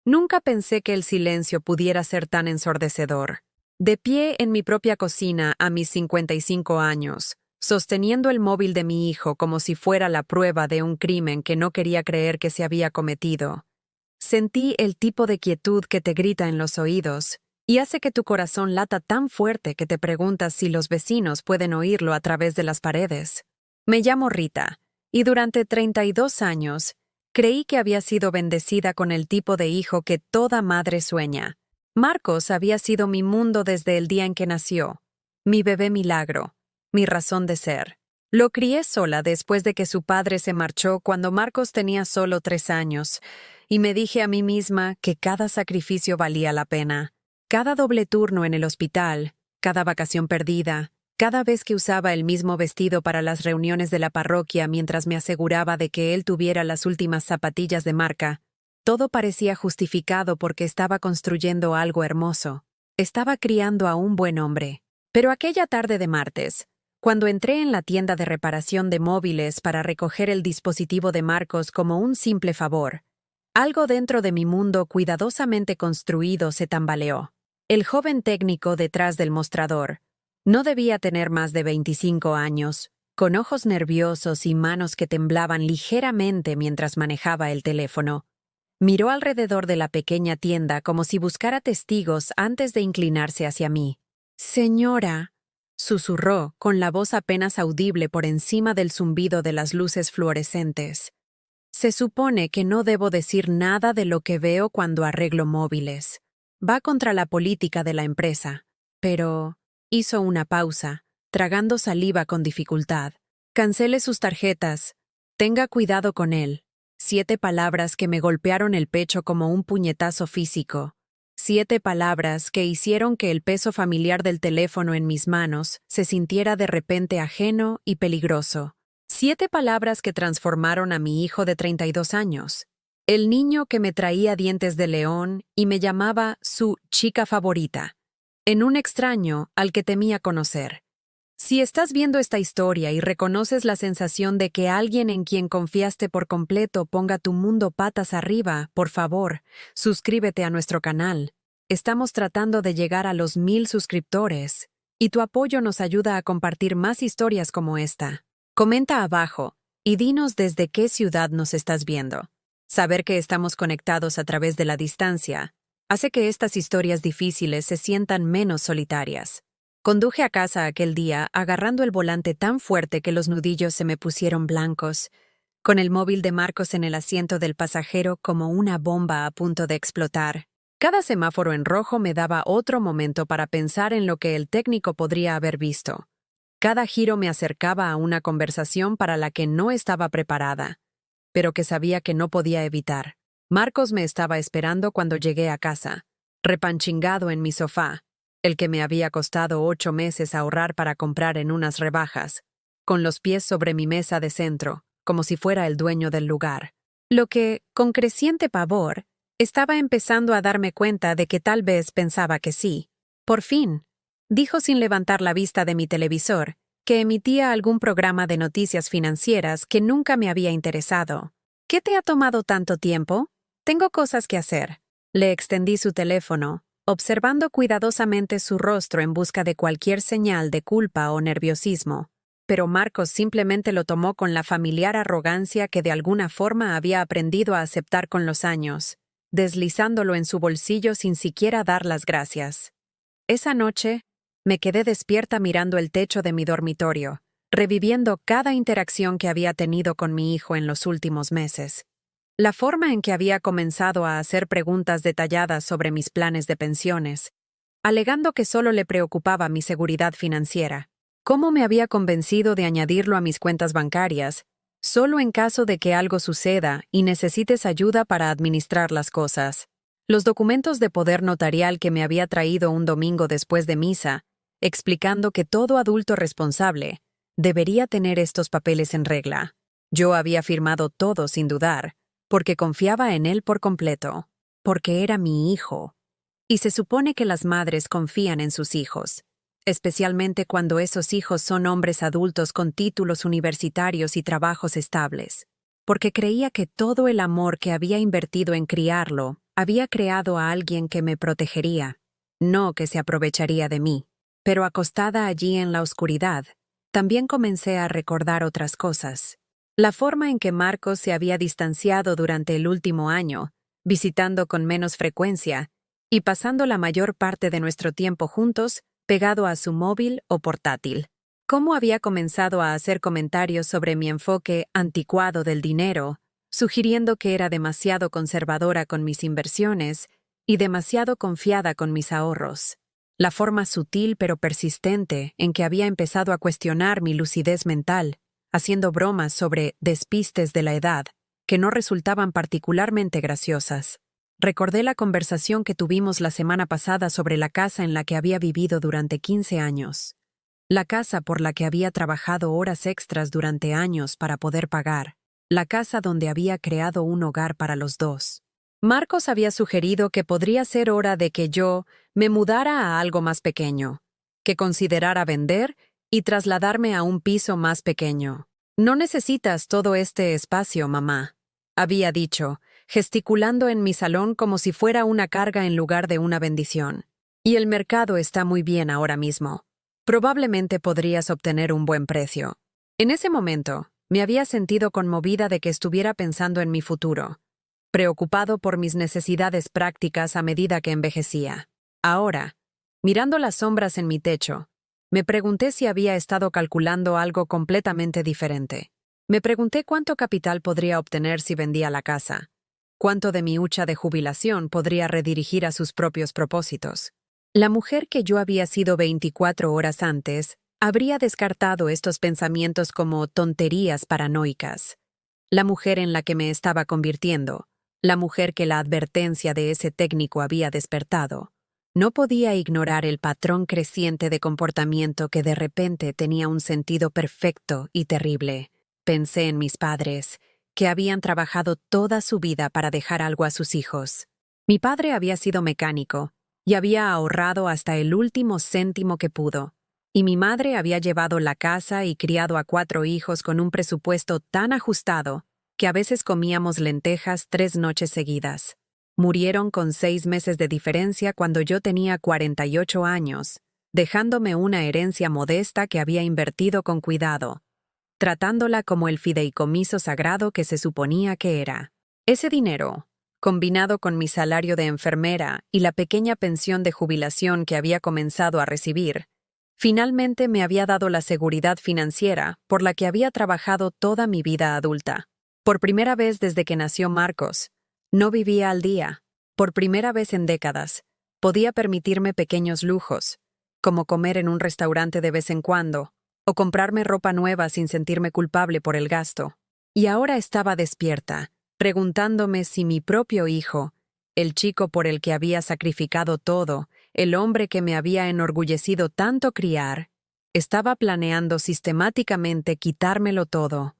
Nunca pensé que el silencio pudiera ser tan ensordecedor. De pie en mi propia cocina a mis 55 años, sosteniendo el móvil de mi hijo como si fuera la prueba de un crimen que no quería creer que se había cometido, sentí el tipo de quietud que te grita en los oídos y hace que tu corazón lata tan fuerte que te preguntas si los vecinos pueden oírlo a través de las paredes. Me llamo Rita, y durante 32 años creí que había sido bendecida con el tipo de hijo que toda madre sueña. Marcos había sido mi mundo desde el día en que nació, mi bebé milagro, mi razón de ser. Lo crié sola después de que su padre se marchó cuando Marcos tenía solo 3 años, y me dije a mí misma que cada sacrificio valía la pena. Cada doble turno en el hospital, cada vacación perdida, cada vez que usaba el mismo vestido para las reuniones de la parroquia mientras me aseguraba de que él tuviera las últimas zapatillas de marca, todo parecía justificado porque estaba construyendo algo hermoso. Estaba criando a un buen hombre. Pero aquella tarde de martes, cuando entré en la tienda de reparación de móviles para recoger el dispositivo de Marcos como un simple favor, algo dentro de mi mundo cuidadosamente construido se tambaleó. El joven técnico detrás del mostrador no debía tener más de 25 años, con ojos nerviosos y manos que temblaban ligeramente mientras manejaba el teléfono. Miró alrededor de la pequeña tienda como si buscara testigos antes de inclinarse hacia mí. «Señora», susurró, con la voz apenas audible por encima del zumbido de las luces fluorescentes. «Se supone que no debo decir nada de lo que veo cuando arreglo móviles. Va contra la política de la empresa. Pero...» hizo una pausa, tragando saliva con dificultad. «Cancele sus tarjetas. Tenga cuidado con él». 7 palabras que me golpearon el pecho como un puñetazo físico. 7 palabras que hicieron que el peso familiar del teléfono en mis manos se sintiera de repente ajeno y peligroso. 7 palabras que transformaron a mi hijo de 32 años. El niño que me traía dientes de león y me llamaba su chica favorita, en un extraño al que temía conocer. Si estás viendo esta historia y reconoces la sensación de que alguien en quien confiaste por completo ponga tu mundo patas arriba, por favor, suscríbete a nuestro canal. Estamos tratando de llegar a los 1000 suscriptores, y tu apoyo nos ayuda a compartir más historias como esta. Comenta abajo y dinos desde qué ciudad nos estás viendo. Saber que estamos conectados a través de la distancia hace que estas historias difíciles se sientan menos solitarias. Conduje a casa aquel día agarrando el volante tan fuerte que los nudillos se me pusieron blancos, con el móvil de Marcos en el asiento del pasajero como una bomba a punto de explotar. Cada semáforo en rojo me daba otro momento para pensar en lo que el técnico podría haber visto. Cada giro me acercaba a una conversación para la que no estaba preparada, pero que sabía que no podía evitar. Marcos me estaba esperando cuando llegué a casa, repanchingado en mi sofá, el que me había costado 8 meses ahorrar para comprar en unas rebajas, con los pies sobre mi mesa de centro, como si fuera el dueño del lugar. Lo que, con creciente pavor, estaba empezando a darme cuenta de que tal vez pensaba que sí. Por fin, dijo sin levantar la vista de mi televisor, que emitía algún programa de noticias financieras que nunca me había interesado. ¿Qué te ha tomado tanto tiempo? Tengo cosas que hacer. Le extendí su teléfono, observando cuidadosamente su rostro en busca de cualquier señal de culpa o nerviosismo. Pero Marcos simplemente lo tomó con la familiar arrogancia que de alguna forma había aprendido a aceptar con los años, deslizándolo en su bolsillo sin siquiera dar las gracias. Esa noche, me quedé despierta mirando el techo de mi dormitorio, reviviendo cada interacción que había tenido con mi hijo en los últimos meses. La forma en que había comenzado a hacer preguntas detalladas sobre mis planes de pensiones, alegando que solo le preocupaba mi seguridad financiera. Cómo me había convencido de añadirlo a mis cuentas bancarias, solo en caso de que algo suceda y necesites ayuda para administrar las cosas. Los documentos de poder notarial que me había traído un domingo después de misa, explicando que todo adulto responsable debería tener estos papeles en regla. Yo había firmado todo sin dudar, porque confiaba en él por completo, porque era mi hijo. Y se supone que las madres confían en sus hijos, especialmente cuando esos hijos son hombres adultos con títulos universitarios y trabajos estables, porque creía que todo el amor que había invertido en criarlo Había creado a alguien que me protegería, no que se aprovecharía de mí. Pero acostada allí en la oscuridad, también comencé a recordar otras cosas. La forma en que Marcos se había distanciado durante el último año, visitando con menos frecuencia y pasando la mayor parte de nuestro tiempo juntos, pegado a su móvil o portátil. Cómo había comenzado a hacer comentarios sobre mi enfoque anticuado del dinero, sugiriendo que era demasiado conservadora con mis inversiones y demasiado confiada con mis ahorros. La forma sutil pero persistente en que había empezado a cuestionar mi lucidez mental, haciendo bromas sobre despistes de la edad, que no resultaban particularmente graciosas. Recordé la conversación que tuvimos la semana pasada sobre la casa en la que había vivido durante 15 años. La casa por la que había trabajado horas extras durante años para poder pagar. La casa donde había creado un hogar para los dos. Marcos había sugerido que podría ser hora de que yo me mudara a algo más pequeño, que considerara vender y trasladarme a un piso más pequeño. No necesitas todo este espacio, mamá, había dicho, gesticulando en mi salón como si fuera una carga en lugar de una bendición. Y el mercado está muy bien ahora mismo. Probablemente podrías obtener un buen precio. En ese momento, me había sentido conmovida de que estuviera pensando en mi futuro, preocupado por mis necesidades prácticas a medida que envejecía. Ahora, mirando las sombras en mi techo, me pregunté si había estado calculando algo completamente diferente. Me pregunté cuánto capital podría obtener si vendía la casa, cuánto de mi hucha de jubilación podría redirigir a sus propios propósitos. La mujer que yo había sido 24 horas antes habría descartado estos pensamientos como tonterías paranoicas. La mujer en la que me estaba convirtiendo, la mujer que la advertencia de ese técnico había despertado, no podía ignorar el patrón creciente de comportamiento que de repente tenía un sentido perfecto y terrible. Pensé en mis padres, que habían trabajado toda su vida para dejar algo a sus hijos. Mi padre había sido mecánico y había ahorrado hasta el último céntimo que pudo, y mi madre había llevado la casa y criado a 4 hijos con un presupuesto tan ajustado que a veces comíamos lentejas 3 noches seguidas. Murieron con 6 meses de diferencia cuando yo tenía 48 años, dejándome una herencia modesta que había invertido con cuidado, tratándola como el fideicomiso sagrado que se suponía que era. Ese dinero, combinado con mi salario de enfermera y la pequeña pensión de jubilación que había comenzado a recibir, finalmente me había dado la seguridad financiera por la que había trabajado toda mi vida adulta. Por primera vez desde que nació Marcos, no vivía al día. Por primera vez en décadas, podía permitirme pequeños lujos, como comer en un restaurante de vez en cuando, o comprarme ropa nueva sin sentirme culpable por el gasto. Y ahora estaba despierta, preguntándome si mi propio hijo, el chico por el que había sacrificado todo, el hombre que me había enorgullecido tanto criar, estaba planeando sistemáticamente quitármelo todo.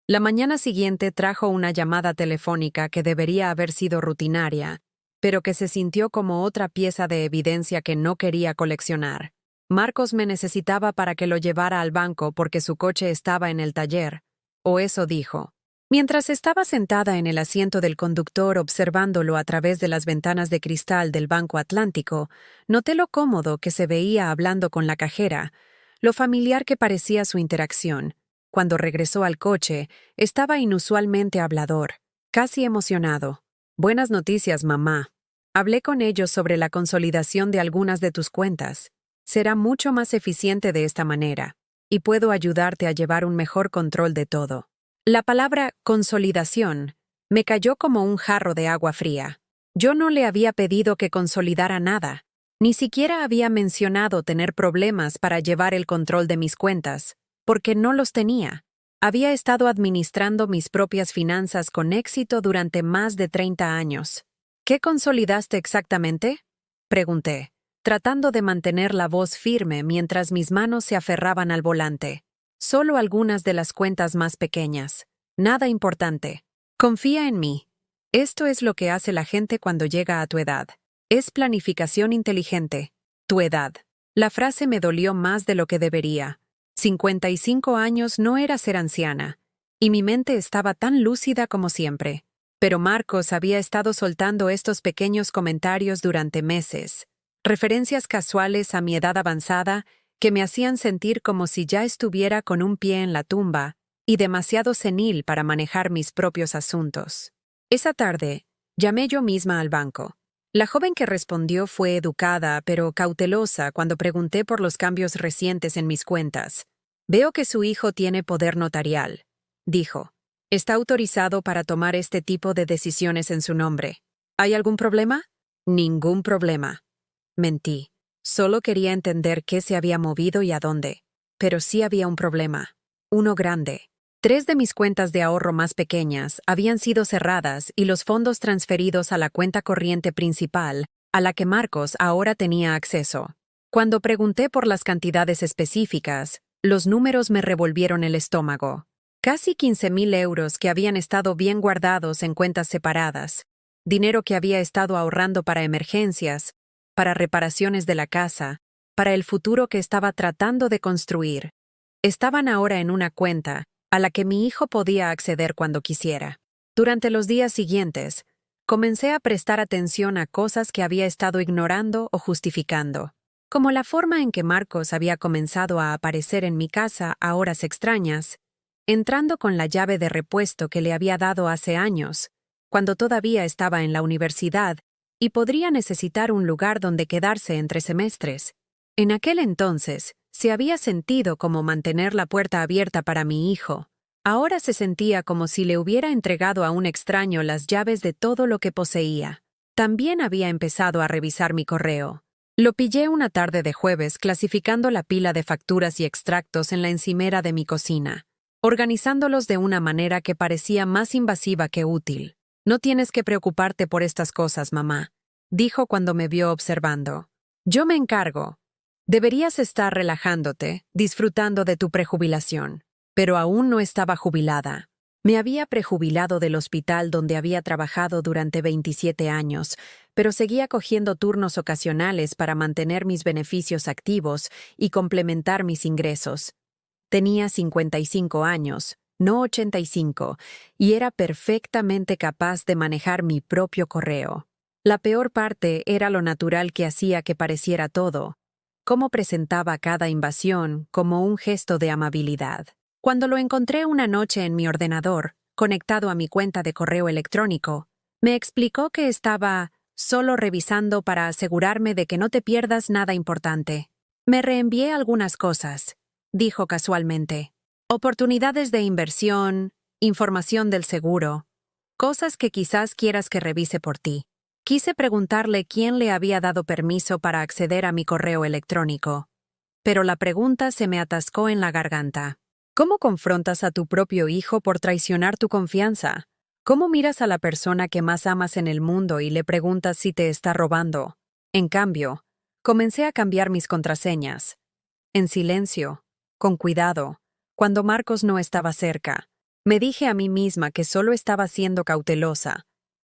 La mañana siguiente trajo una llamada telefónica que debería haber sido rutinaria, pero que se sintió como otra pieza de evidencia que no quería coleccionar. Marcos me necesitaba para que lo llevara al banco porque su coche estaba en el taller, o eso dijo. Mientras estaba sentada en el asiento del conductor observándolo a través de las ventanas de cristal del Banco Atlántico, noté lo cómodo que se veía hablando con la cajera, lo familiar que parecía su interacción. Cuando regresó al coche, estaba inusualmente hablador, casi emocionado. Buenas noticias, mamá. Hablé con ellos sobre la consolidación de algunas de tus cuentas. Será mucho más eficiente de esta manera, y puedo ayudarte a llevar un mejor control de todo. La palabra consolidación me cayó como un jarro de agua fría. Yo no le había pedido que consolidara nada. Ni siquiera había mencionado tener problemas para llevar el control de mis cuentas, porque no los tenía. Había estado administrando mis propias finanzas con éxito durante más de 30 años. ¿Qué consolidaste exactamente?, pregunté, tratando de mantener la voz firme mientras mis manos se aferraban al volante. Solo algunas de las cuentas más pequeñas. Nada importante. Confía en mí. Esto es lo que hace la gente cuando llega a tu edad. Es planificación inteligente. Tu edad. La frase me dolió más de lo que debería. 55 años no era ser anciana, y mi mente estaba tan lúcida como siempre. Pero Marcos había estado soltando estos pequeños comentarios durante meses, referencias casuales a mi edad avanzada que me hacían sentir como si ya estuviera con un pie en la tumba y demasiado senil para manejar mis propios asuntos. Esa tarde, llamé yo misma al banco. La joven que respondió fue educada pero cautelosa cuando pregunté por los cambios recientes en mis cuentas. Veo que su hijo tiene poder notarial, dijo. Está autorizado para tomar este tipo de decisiones en su nombre. ¿Hay algún problema? Ningún problema. Mentí. Solo quería entender qué se había movido y a dónde. Pero sí había un problema. Uno grande. 3 de mis cuentas de ahorro más pequeñas habían sido cerradas y los fondos transferidos a la cuenta corriente principal, a la que Marcos ahora tenía acceso. Cuando pregunté por las cantidades específicas, los números me revolvieron el estómago. Casi 15.000 euros que habían estado bien guardados en cuentas separadas, dinero que había estado ahorrando para emergencias, para reparaciones de la casa, para el futuro que estaba tratando de construir. Estaban ahora en una cuenta a la que mi hijo podía acceder cuando quisiera. Durante los días siguientes, comencé a prestar atención a cosas que había estado ignorando o justificando, como la forma en que Marcos había comenzado a aparecer en mi casa a horas extrañas, entrando con la llave de repuesto que le había dado hace años, cuando todavía estaba en la universidad y podría necesitar un lugar donde quedarse entre semestres. En aquel entonces, se había sentido como mantener la puerta abierta para mi hijo. Ahora se sentía como si le hubiera entregado a un extraño las llaves de todo lo que poseía. También había empezado a revisar mi correo. Lo pillé una tarde de jueves clasificando la pila de facturas y extractos en la encimera de mi cocina, organizándolos de una manera que parecía más invasiva que útil. No tienes que preocuparte por estas cosas, mamá, dijo cuando me vio observando. Yo me encargo. Deberías estar relajándote, disfrutando de tu prejubilación. Pero aún no estaba jubilada. Me había prejubilado del hospital donde había trabajado durante 27 años, pero seguía cogiendo turnos ocasionales para mantener mis beneficios activos y complementar mis ingresos. Tenía 55 años, no 85, y era perfectamente capaz de manejar mi propio correo. La peor parte era lo natural que hacía que pareciera todo, cómo presentaba cada invasión como un gesto de amabilidad. Cuando lo encontré una noche en mi ordenador, conectado a mi cuenta de correo electrónico, me explicó que estaba solo revisando para asegurarme de que no te pierdas nada importante. Me reenvié algunas cosas, dijo casualmente. Oportunidades de inversión, información del seguro, cosas que quizás quieras que revise por ti. Quise preguntarle quién le había dado permiso para acceder a mi correo electrónico, pero la pregunta se me atascó en la garganta. ¿Cómo confrontas a tu propio hijo por traicionar tu confianza? ¿Cómo miras a la persona que más amas en el mundo y le preguntas si te está robando? En cambio, comencé a cambiar mis contraseñas. En silencio, con cuidado, cuando Marcos no estaba cerca. Me dije a mí misma que solo estaba siendo cautelosa,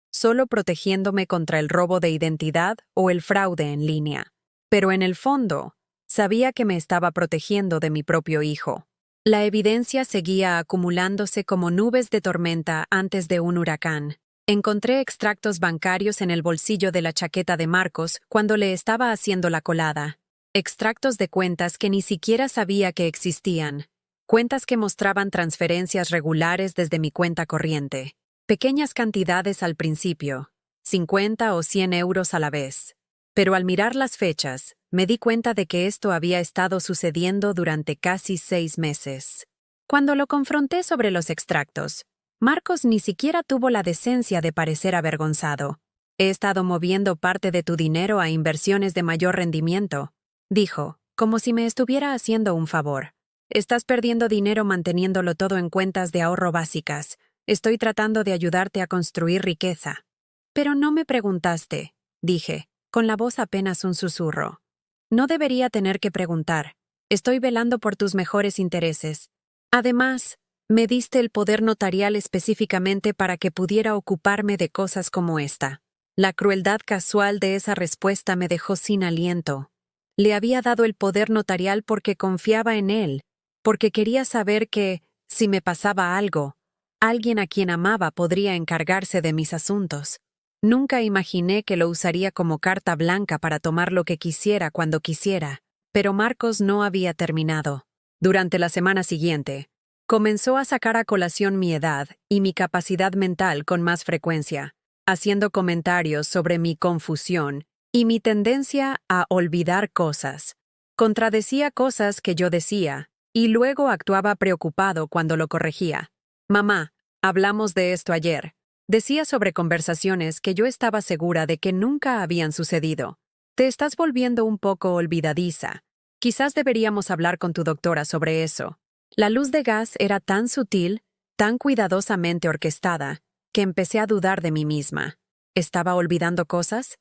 solo protegiéndome contra el robo de identidad o el fraude en línea. Pero en el fondo, sabía que me estaba protegiendo de mi propio hijo. La evidencia seguía acumulándose como nubes de tormenta antes de un huracán. Encontré extractos bancarios en el bolsillo de la chaqueta de Marcos cuando le estaba haciendo la colada. Extractos de cuentas que ni siquiera sabía que existían. Cuentas que mostraban transferencias regulares desde mi cuenta corriente. Pequeñas cantidades al principio, 50 o 100 euros a la vez. Pero al mirar las fechas, me di cuenta de que esto había estado sucediendo durante casi 6 meses. Cuando lo confronté sobre los extractos, Marcos ni siquiera tuvo la decencia de parecer avergonzado. He estado moviendo parte de tu dinero a inversiones de mayor rendimiento, dijo, como si me estuviera haciendo un favor. Estás perdiendo dinero manteniéndolo todo en cuentas de ahorro básicas. Estoy tratando de ayudarte a construir riqueza. Pero no me preguntaste, dije, con la voz apenas un susurro. No debería tener que preguntar. Estoy velando por tus mejores intereses. Además, me diste el poder notarial específicamente para que pudiera ocuparme de cosas como esta. La crueldad casual de esa respuesta me dejó sin aliento. Le había dado el poder notarial porque confiaba en él, porque quería saber que, si me pasaba algo, Alguien a quien amaba podría encargarse de mis asuntos. Nunca imaginé que lo usaría como carta blanca para tomar lo que quisiera cuando quisiera, pero Marcos no había terminado. Durante la semana siguiente, comenzó a sacar a colación mi edad y mi capacidad mental con más frecuencia, haciendo comentarios sobre mi confusión y mi tendencia a olvidar cosas. Contradecía cosas que yo decía, y luego actuaba preocupado cuando lo corregía. Mamá, hablamos de esto ayer. Decía sobre conversaciones que yo estaba segura de que nunca habían sucedido. Te estás volviendo un poco olvidadiza. Quizás deberíamos hablar con tu doctora sobre eso. La luz de gas era tan sutil, tan cuidadosamente orquestada, que empecé a dudar de mí misma. ¿Estaba olvidando cosas?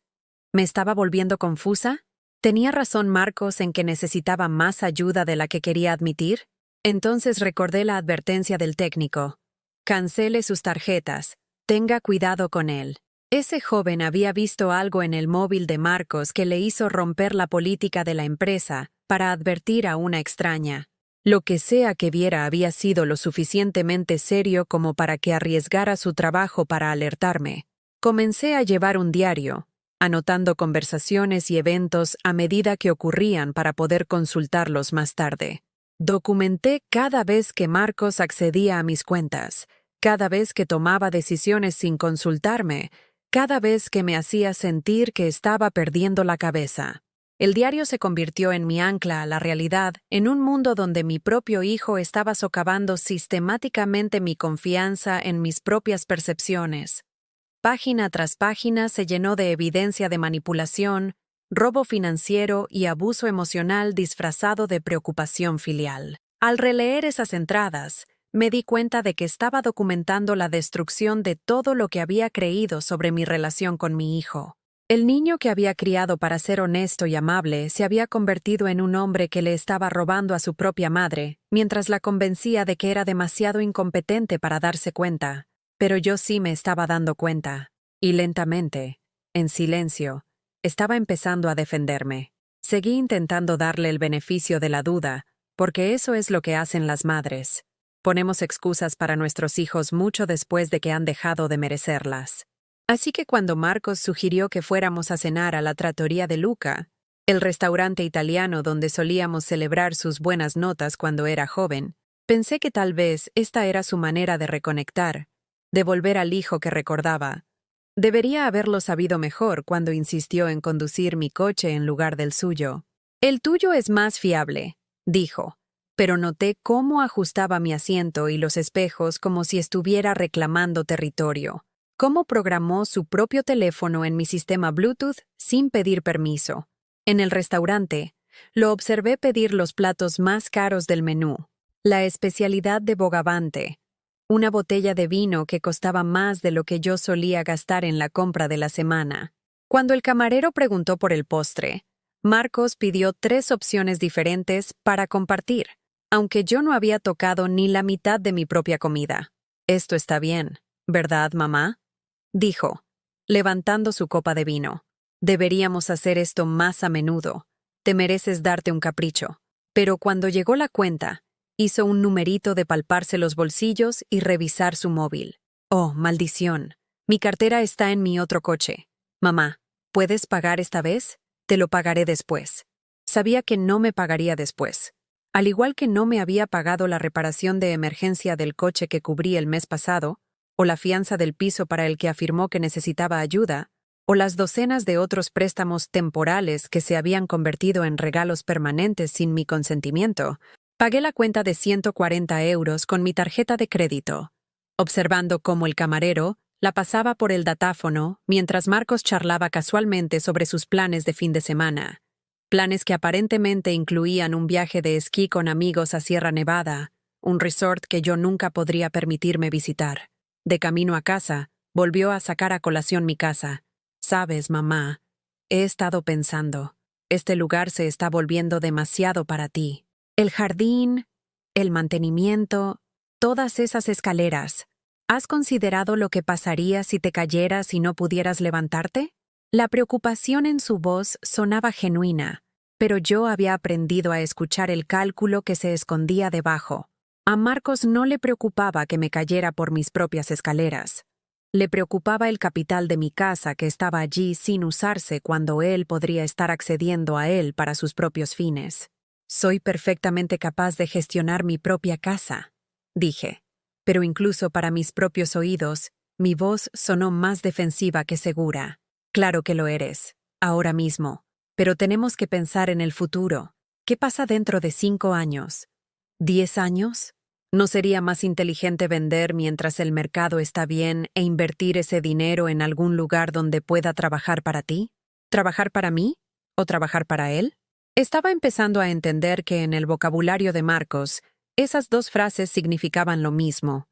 ¿Me estaba volviendo confusa? ¿Tenía razón Marcos en que necesitaba más ayuda de la que quería admitir? Entonces recordé la advertencia del técnico. Cancele sus tarjetas. Tenga cuidado con él. Ese joven había visto algo en el móvil de Marcos que le hizo romper la política de la empresa para advertir a una extraña. Lo que sea que viera había sido lo suficientemente serio como para que arriesgara su trabajo para alertarme. Comencé a llevar un diario, anotando conversaciones y eventos a medida que ocurrían para poder consultarlos más tarde. Documenté cada vez que Marcos accedía a mis cuentas, cada vez que tomaba decisiones sin consultarme, cada vez que me hacía sentir que estaba perdiendo la cabeza. El diario se convirtió en mi ancla a la realidad, en un mundo donde mi propio hijo estaba socavando sistemáticamente mi confianza en mis propias percepciones. Página tras página se llenó de evidencia de manipulación, robo financiero y abuso emocional disfrazado de preocupación filial. Al releer esas entradas, me di cuenta de que estaba documentando la destrucción de todo lo que había creído sobre mi relación con mi hijo. El niño que había criado para ser honesto y amable se había convertido en un hombre que le estaba robando a su propia madre, mientras la convencía de que era demasiado incompetente para darse cuenta. Pero yo sí me estaba dando cuenta, y lentamente, en silencio, estaba empezando a defenderme. Seguí intentando darle el beneficio de la duda, porque eso es lo que hacen las madres. Ponemos excusas para nuestros hijos mucho después de que han dejado de merecerlas. Así que cuando Marcos sugirió que fuéramos a cenar a la trattoria de Luca, el restaurante italiano donde solíamos celebrar sus buenas notas cuando era joven, pensé que tal vez esta era su manera de reconectar, de volver al hijo que recordaba. Debería haberlo sabido mejor cuando insistió en conducir mi coche en lugar del suyo. El tuyo es más fiable, dijo, pero noté cómo ajustaba mi asiento y los espejos como si estuviera reclamando territorio. Cómo programó su propio teléfono en mi sistema Bluetooth sin pedir permiso. En el restaurante, lo observé pedir los platos más caros del menú, la especialidad de Bogavante, una botella de vino que costaba más de lo que yo solía gastar en la compra de la semana. Cuando el camarero preguntó por el postre, Marcos pidió 3 opciones diferentes para compartir, aunque yo no había tocado ni la mitad de mi propia comida. Esto está bien, ¿verdad, mamá?, dijo, levantando su copa de vino. Deberíamos hacer esto más a menudo. Te mereces darte un capricho. Pero cuando llegó la cuenta, hizo un numerito de palparse los bolsillos y revisar su móvil. Oh, maldición. Mi cartera está en mi otro coche. Mamá, ¿puedes pagar esta vez? Te lo pagaré después. Sabía que no me pagaría después. Al igual que no me había pagado la reparación de emergencia del coche que cubrí el mes pasado, o la fianza del piso para el que afirmó que necesitaba ayuda, o las docenas de otros préstamos temporales que se habían convertido en regalos permanentes sin mi consentimiento, pagué la cuenta de 140 euros con mi tarjeta de crédito, observando cómo el camarero la pasaba por el datáfono mientras Marcos charlaba casualmente sobre sus planes de fin de semana. Planes que aparentemente incluían un viaje de esquí con amigos a Sierra Nevada, un resort que yo nunca podría permitirme visitar. De camino a casa, volvió a sacar a colación mi casa. Sabes, mamá, he estado pensando, este lugar se está volviendo demasiado para ti. El jardín, el mantenimiento, todas esas escaleras. ¿Has considerado lo que pasaría si te cayeras y no pudieras levantarte? La preocupación en su voz sonaba genuina, pero yo había aprendido a escuchar el cálculo que se escondía debajo. A Marcos no le preocupaba que me cayera por mis propias escaleras. Le preocupaba el capital de mi casa que estaba allí sin usarse cuando él podría estar accediendo a él para sus propios fines. Soy perfectamente capaz de gestionar mi propia casa, dije. Pero incluso para mis propios oídos, mi voz sonó más defensiva que segura. Claro que lo eres, ahora mismo. Pero tenemos que pensar en el futuro. ¿Qué pasa dentro de 5 años? ¿10 años? ¿No sería más inteligente vender mientras el mercado está bien e invertir ese dinero en algún lugar donde pueda trabajar para ti? ¿Trabajar para mí? ¿O trabajar para él? Estaba empezando a entender que en el vocabulario de Marcos, esas dos frases significaban lo mismo.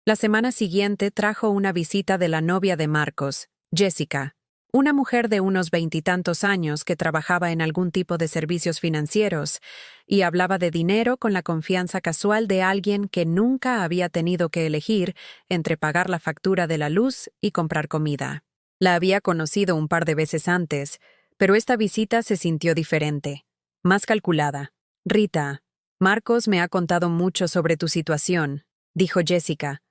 La semana siguiente trajo una visita de la novia de Marcos, Jessica, una mujer de unos 20 y tantos años que trabajaba en algún tipo de servicios financieros y hablaba de dinero con la confianza casual de alguien que nunca había tenido que elegir entre pagar la factura de la luz y comprar comida. La había conocido un par de veces antes, pero esta visita se sintió diferente, más calculada. Rita, Marcos me ha contado mucho sobre tu situación, dijo Jessica,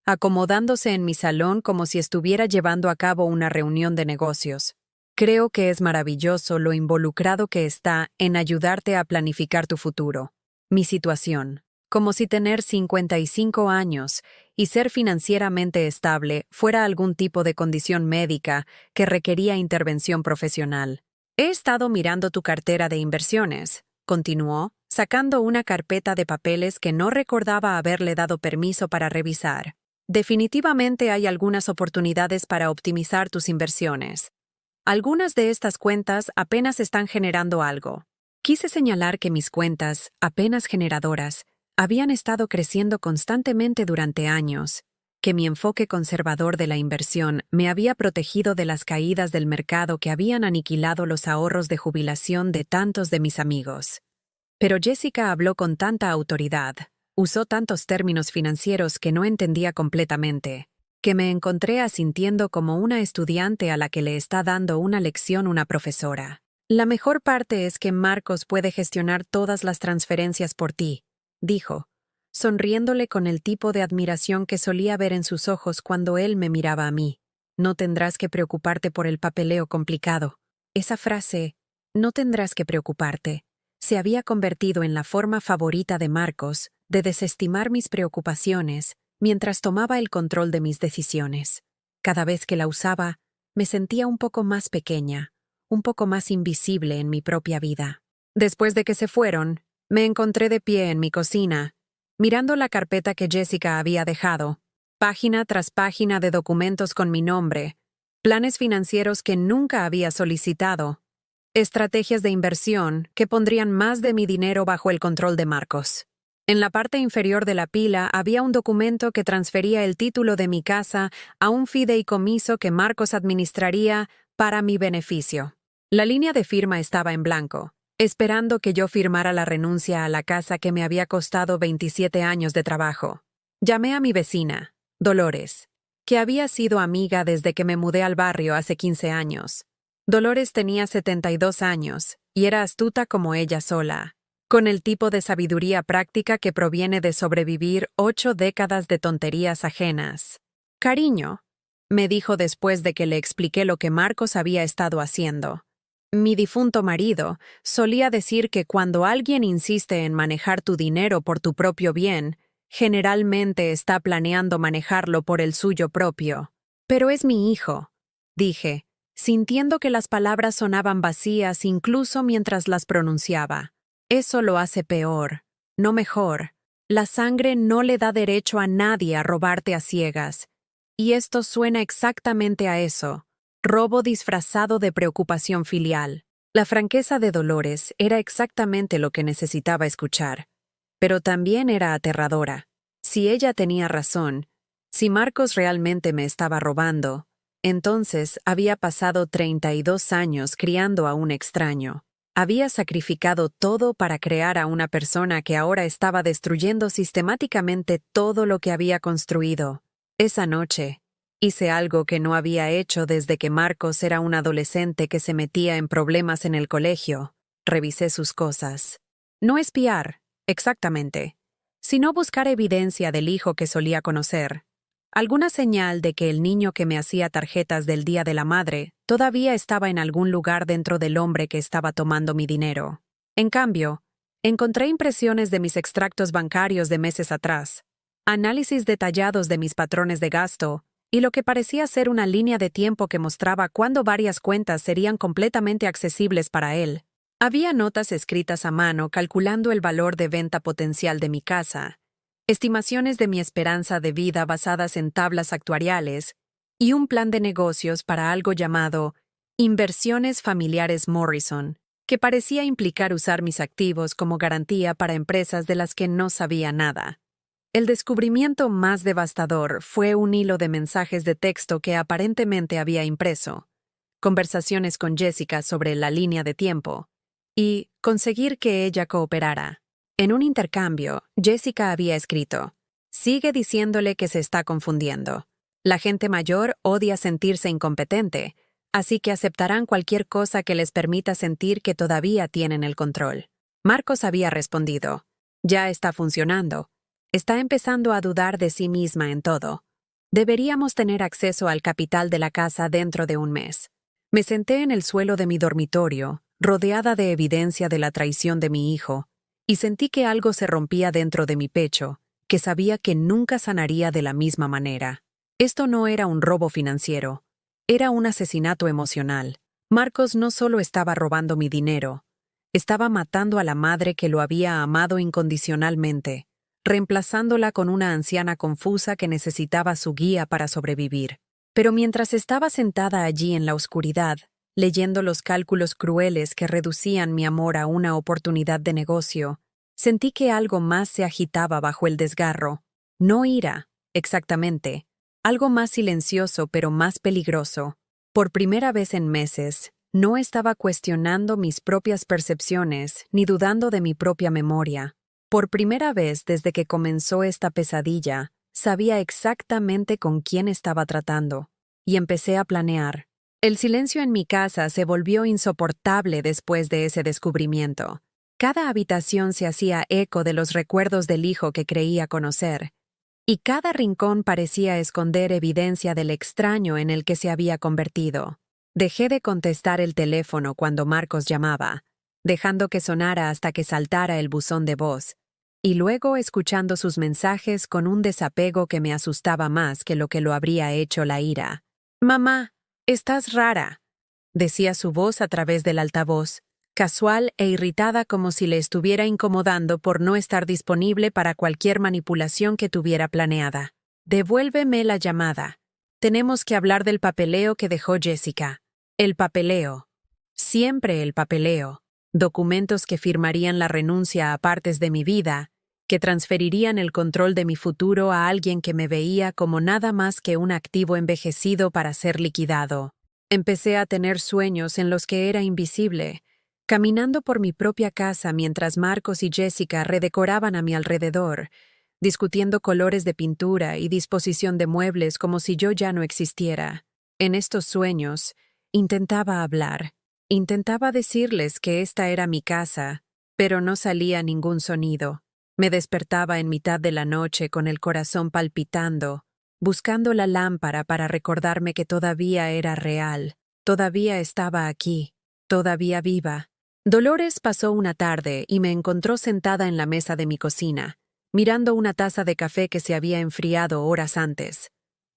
acomodándose en mi salón como si estuviera llevando a cabo una reunión de negocios. Creo que es maravilloso lo involucrado que está en ayudarte a planificar tu futuro. Mi situación, como si tener 55 años y ser financieramente estable fuera algún tipo de condición médica que requería intervención profesional. He estado mirando tu cartera de inversiones, continuó, sacando una carpeta de papeles que no recordaba haberle dado permiso para revisar. Definitivamente hay algunas oportunidades para optimizar tus inversiones. Algunas de estas cuentas apenas están generando algo. Quise señalar que mis cuentas, apenas generadoras, habían estado creciendo constantemente durante años, que mi enfoque conservador de la inversión me había protegido de las caídas del mercado que habían aniquilado los ahorros de jubilación de tantos de mis amigos. Pero Jessica habló con tanta autoridad, usó tantos términos financieros que no entendía completamente, que me encontré asintiendo como una estudiante a la que le está dando una lección una profesora. La mejor parte es que Marcos puede gestionar todas las transferencias por ti, dijo, sonriéndole con el tipo de admiración que solía ver en sus ojos cuando él me miraba a mí. No tendrás que preocuparte por el papeleo complicado. Esa frase, no tendrás que preocuparte, se había convertido en la forma favorita de Marcos de desestimar mis preocupaciones mientras tomaba el control de mis decisiones. Cada vez que la usaba, me sentía un poco más pequeña, un poco más invisible en mi propia vida. Después de que se fueron, me encontré de pie en mi cocina, mirando la carpeta que Jessica había dejado, página tras página de documentos con mi nombre, planes financieros que nunca había solicitado, estrategias de inversión que pondrían más de mi dinero bajo el control de Marcos. En la parte inferior de la pila había un documento que transfería el título de mi casa a un fideicomiso que Marcos administraría para mi beneficio. La línea de firma estaba en blanco, esperando que yo firmara la renuncia a la casa que me había costado 27 años de trabajo. Llamé a mi vecina, Dolores, que había sido amiga desde que me mudé al barrio hace 15 años. Dolores tenía 72 años y era astuta como ella sola, con el tipo de sabiduría práctica que proviene de sobrevivir 8 décadas de tonterías ajenas. «Cariño», me dijo después de que le expliqué lo que Marcos había estado haciendo. Mi difunto marido solía decir que cuando alguien insiste en manejar tu dinero por tu propio bien, generalmente está planeando manejarlo por el suyo propio. Pero es mi hijo, dije, sintiendo que las palabras sonaban vacías incluso mientras las pronunciaba. Eso lo hace peor, no mejor. La sangre no le da derecho a nadie a robarte a ciegas. Y esto suena exactamente a eso. Robo disfrazado de preocupación filial. La franqueza de Dolores era exactamente lo que necesitaba escuchar. Pero también era aterradora. Si ella tenía razón, si Marcos realmente me estaba robando, entonces había pasado 32 años criando a un extraño. Había sacrificado todo para crear a una persona que ahora estaba destruyendo sistemáticamente todo lo que había construido. Esa noche, hice algo que no había hecho desde que Marcos era un adolescente que se metía en problemas en el colegio. Revisé sus cosas. No espiar, exactamente, sino buscar evidencia del hijo que solía conocer. Alguna señal de que el niño que me hacía tarjetas del Día de la Madre todavía estaba en algún lugar dentro del hombre que estaba tomando mi dinero. En cambio, encontré impresiones de mis extractos bancarios de meses atrás, análisis detallados de mis patrones de gasto y lo que parecía ser una línea de tiempo que mostraba cuándo varias cuentas serían completamente accesibles para él. Había notas escritas a mano calculando el valor de venta potencial de mi casa, estimaciones de mi esperanza de vida basadas en tablas actuariales y un plan de negocios para algo llamado Inversiones Familiares Morrison, que parecía implicar usar mis activos como garantía para empresas de las que no sabía nada. El descubrimiento más devastador fue un hilo de mensajes de texto que aparentemente había impreso, conversaciones con Jessica sobre la línea de tiempo, y conseguir que ella cooperara. En un intercambio, Jessica había escrito: «Sigue diciéndole que se está confundiendo. La gente mayor odia sentirse incompetente, así que aceptarán cualquier cosa que les permita sentir que todavía tienen el control». Marcos había respondido: «Ya está funcionando. Está empezando a dudar de sí misma en todo. Deberíamos tener acceso al capital de la casa dentro de un mes». Me senté en el suelo de mi dormitorio, rodeada de evidencia de la traición de mi hijo, y sentí que algo se rompía dentro de mi pecho, que sabía que nunca sanaría de la misma manera. Esto no era un robo financiero, era un asesinato emocional. Marcos no solo estaba robando mi dinero, estaba matando a la madre que lo había amado incondicionalmente, reemplazándola con una anciana confusa que necesitaba su guía para sobrevivir. Pero mientras estaba sentada allí en la oscuridad, leyendo los cálculos crueles que reducían mi amor a una oportunidad de negocio, sentí que algo más se agitaba bajo el desgarro. No ira, exactamente, algo más silencioso pero más peligroso. Por primera vez en meses, no estaba cuestionando mis propias percepciones ni dudando de mi propia memoria. Por primera vez desde que comenzó esta pesadilla, sabía exactamente con quién estaba tratando, y empecé a planear. El silencio en mi casa se volvió insoportable después de ese descubrimiento. Cada habitación se hacía eco de los recuerdos del hijo que creía conocer, y cada rincón parecía esconder evidencia del extraño en el que se había convertido. Dejé de contestar el teléfono cuando Marcos llamaba, dejando que sonara hasta que saltara el buzón de voz, y luego escuchando sus mensajes con un desapego que me asustaba más que lo habría hecho la ira. «Mamá, estás rara», decía su voz a través del altavoz, casual e irritada como si le estuviera incomodando por no estar disponible para cualquier manipulación que tuviera planeada. «Devuélveme la llamada. Tenemos que hablar del papeleo que dejó Jessica». El papeleo. Siempre el papeleo. Documentos que firmarían la renuncia a partes de mi vida, que transferirían el control de mi futuro a alguien que me veía como nada más que un activo envejecido para ser liquidado. Empecé a tener sueños en los que era invisible, caminando por mi propia casa mientras Marcos y Jessica redecoraban a mi alrededor, discutiendo colores de pintura y disposición de muebles como si yo ya no existiera. En estos sueños, intentaba hablar. Intentaba decirles que esta era mi casa, pero no salía ningún sonido. Me despertaba en mitad de la noche con el corazón palpitando, buscando la lámpara para recordarme que todavía era real, todavía estaba aquí, todavía viva. Dolores pasó una tarde y me encontró sentada en la mesa de mi cocina, mirando una taza de café que se había enfriado horas antes.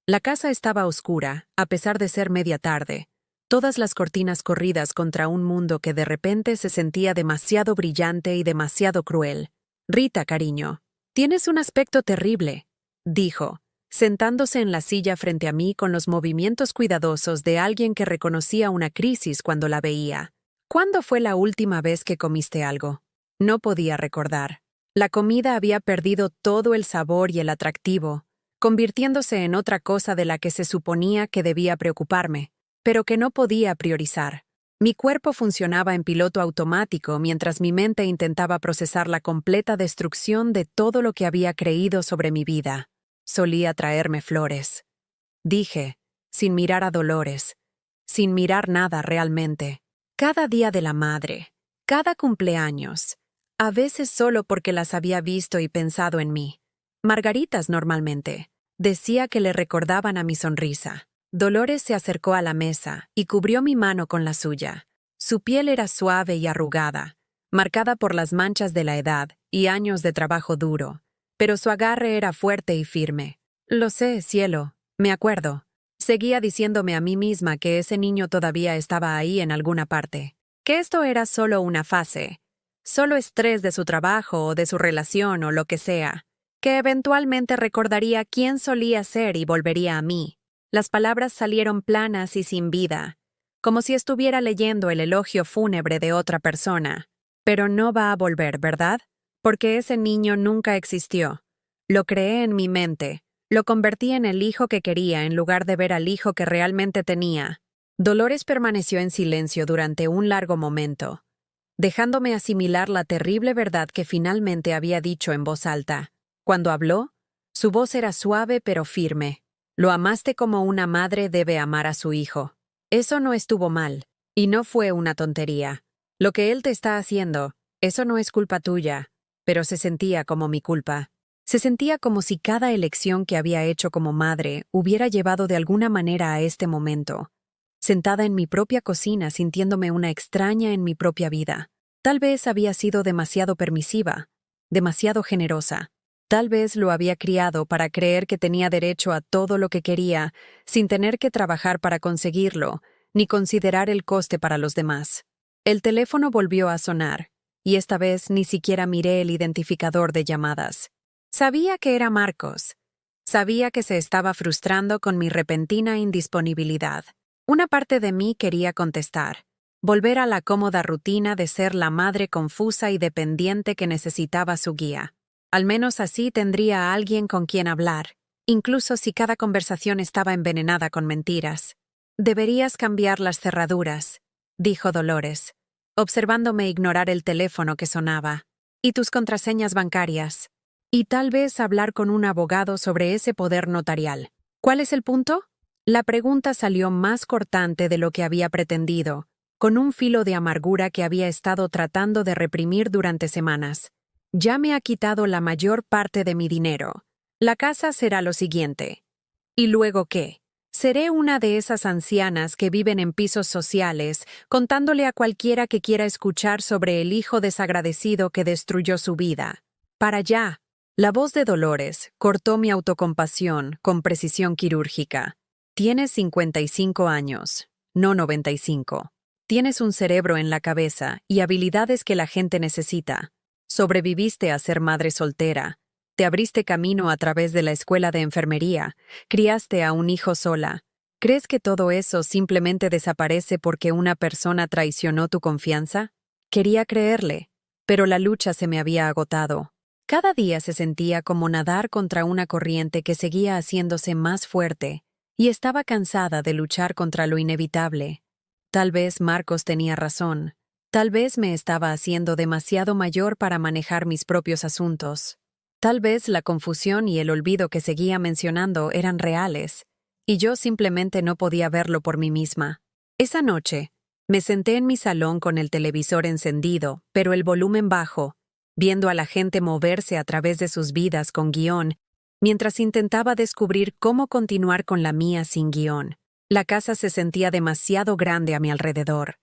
La casa estaba oscura, a pesar de ser media tarde, todas las cortinas corridas contra un mundo que de repente se sentía demasiado brillante y demasiado cruel. «Rita, cariño, tienes un aspecto terrible», dijo, sentándose en la silla frente a mí con los movimientos cuidadosos de alguien que reconocía una crisis cuando la veía. «¿Cuándo fue la última vez que comiste algo?» No podía recordar. La comida había perdido todo el sabor y el atractivo, convirtiéndose en otra cosa de la que se suponía que debía preocuparme, pero que no podía priorizar. Mi cuerpo funcionaba en piloto automático mientras mi mente intentaba procesar la completa destrucción de todo lo que había creído sobre mi vida. Solía traerme flores. Dije, sin mirar a Dolores, sin mirar nada realmente. Cada día de la madre, cada cumpleaños, A veces solo porque las había visto y pensado en mí. Margaritas normalmente. Decía que le recordaban a mi sonrisa. Dolores se acercó a la mesa y cubrió mi mano con la suya. Su piel era suave y arrugada, marcada por las manchas de la edad y años de trabajo duro, pero su agarre era fuerte y firme. Lo sé, cielo, me acuerdo. Seguía diciéndome a mí misma que ese niño todavía estaba ahí en alguna parte, que esto era solo una fase, solo estrés de su trabajo o de su relación o lo que sea, que eventualmente recordaría quién solía ser y volvería a mí. Las palabras salieron planas y sin vida, como si estuviera leyendo el elogio fúnebre de otra persona. Pero no va a volver, ¿verdad? Porque ese niño nunca existió. Lo creé en mi mente. Lo convertí en el hijo que quería en lugar de ver al hijo que realmente tenía. Dolores permaneció en silencio durante un largo momento, dejándome asimilar la terrible verdad que finalmente había dicho en voz alta. Cuando habló, su voz era suave pero firme. Lo amaste como una madre debe amar a su hijo. Eso no estuvo mal, y no fue una tontería. Lo que él te está haciendo, eso no es culpa tuya, pero se sentía como mi culpa. Se sentía como si cada elección que había hecho como madre hubiera llevado de alguna manera a este momento. Sentada en mi propia cocina sintiéndome una extraña en mi propia vida. Tal vez había sido demasiado permisiva, demasiado generosa. Tal vez lo había criado para creer que tenía derecho a todo lo que quería, sin tener que trabajar para conseguirlo, ni considerar el coste para los demás. El teléfono volvió a sonar, y esta vez ni siquiera miré el identificador de llamadas. Sabía que era Marcos. Sabía que se estaba frustrando con mi repentina indisponibilidad. Una parte de mí quería contestar, volver a la cómoda rutina de ser la madre confusa y dependiente que necesitaba su guía. Al menos así tendría a alguien con quien hablar, incluso si cada conversación estaba envenenada con mentiras. Deberías cambiar las cerraduras, dijo Dolores, observándome ignorar el teléfono que sonaba, y tus contraseñas bancarias, y tal vez hablar con un abogado sobre ese poder notarial. ¿Cuál es el punto? La pregunta salió más cortante de lo que había pretendido, con un filo de amargura que había estado tratando de reprimir durante semanas. Ya me ha quitado la mayor parte de mi dinero. La casa será lo siguiente. ¿Y luego qué? Seré una de esas ancianas que viven en pisos sociales, contándole a cualquiera que quiera escuchar sobre el hijo desagradecido que destruyó su vida. Para allá. La voz de Dolores cortó mi autocompasión con precisión quirúrgica. Tienes 55 años, no 95. Tienes un cerebro en la cabeza y habilidades que la gente necesita. Sobreviviste a ser madre soltera, te abriste camino a través de la escuela de enfermería, criaste a un hijo sola. ¿Crees que todo eso simplemente desaparece porque una persona traicionó tu confianza? Quería creerle, pero la lucha se me había agotado. Cada día se sentía como nadar contra una corriente que seguía haciéndose más fuerte, y estaba cansada de luchar contra lo inevitable. Tal vez Marcos tenía razón. Tal vez me estaba haciendo demasiado mayor para manejar mis propios asuntos. Tal vez la confusión y el olvido que seguía mencionando eran reales, y yo simplemente no podía verlo por mí misma. Esa noche, me senté en mi salón con el televisor encendido, pero el volumen bajo, viendo a la gente moverse a través de sus vidas con guión, mientras intentaba descubrir cómo continuar con la mía sin guión. La casa se sentía demasiado grande a mi alrededor,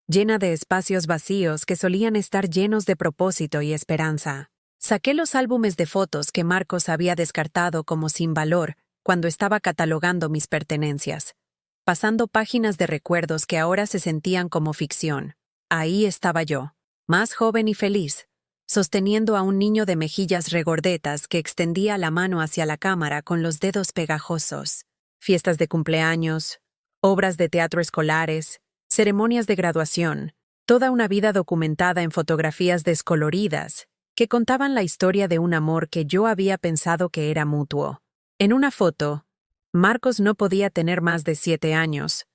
llena de espacios vacíos que solían estar llenos de propósito y esperanza. Saqué los álbumes de fotos que Marcos había descartado como sin valor cuando estaba catalogando mis pertenencias, pasando páginas de recuerdos que ahora se sentían como ficción. Ahí estaba yo, más joven y feliz, sosteniendo a un niño de mejillas regordetas que extendía la mano hacia la cámara con los dedos pegajosos. Fiestas de cumpleaños, obras de teatro escolares, ceremonias de graduación, toda una vida documentada en fotografías descoloridas que contaban la historia de un amor que yo había pensado que era mutuo. En una foto, Marcos no podía tener más de 7 años,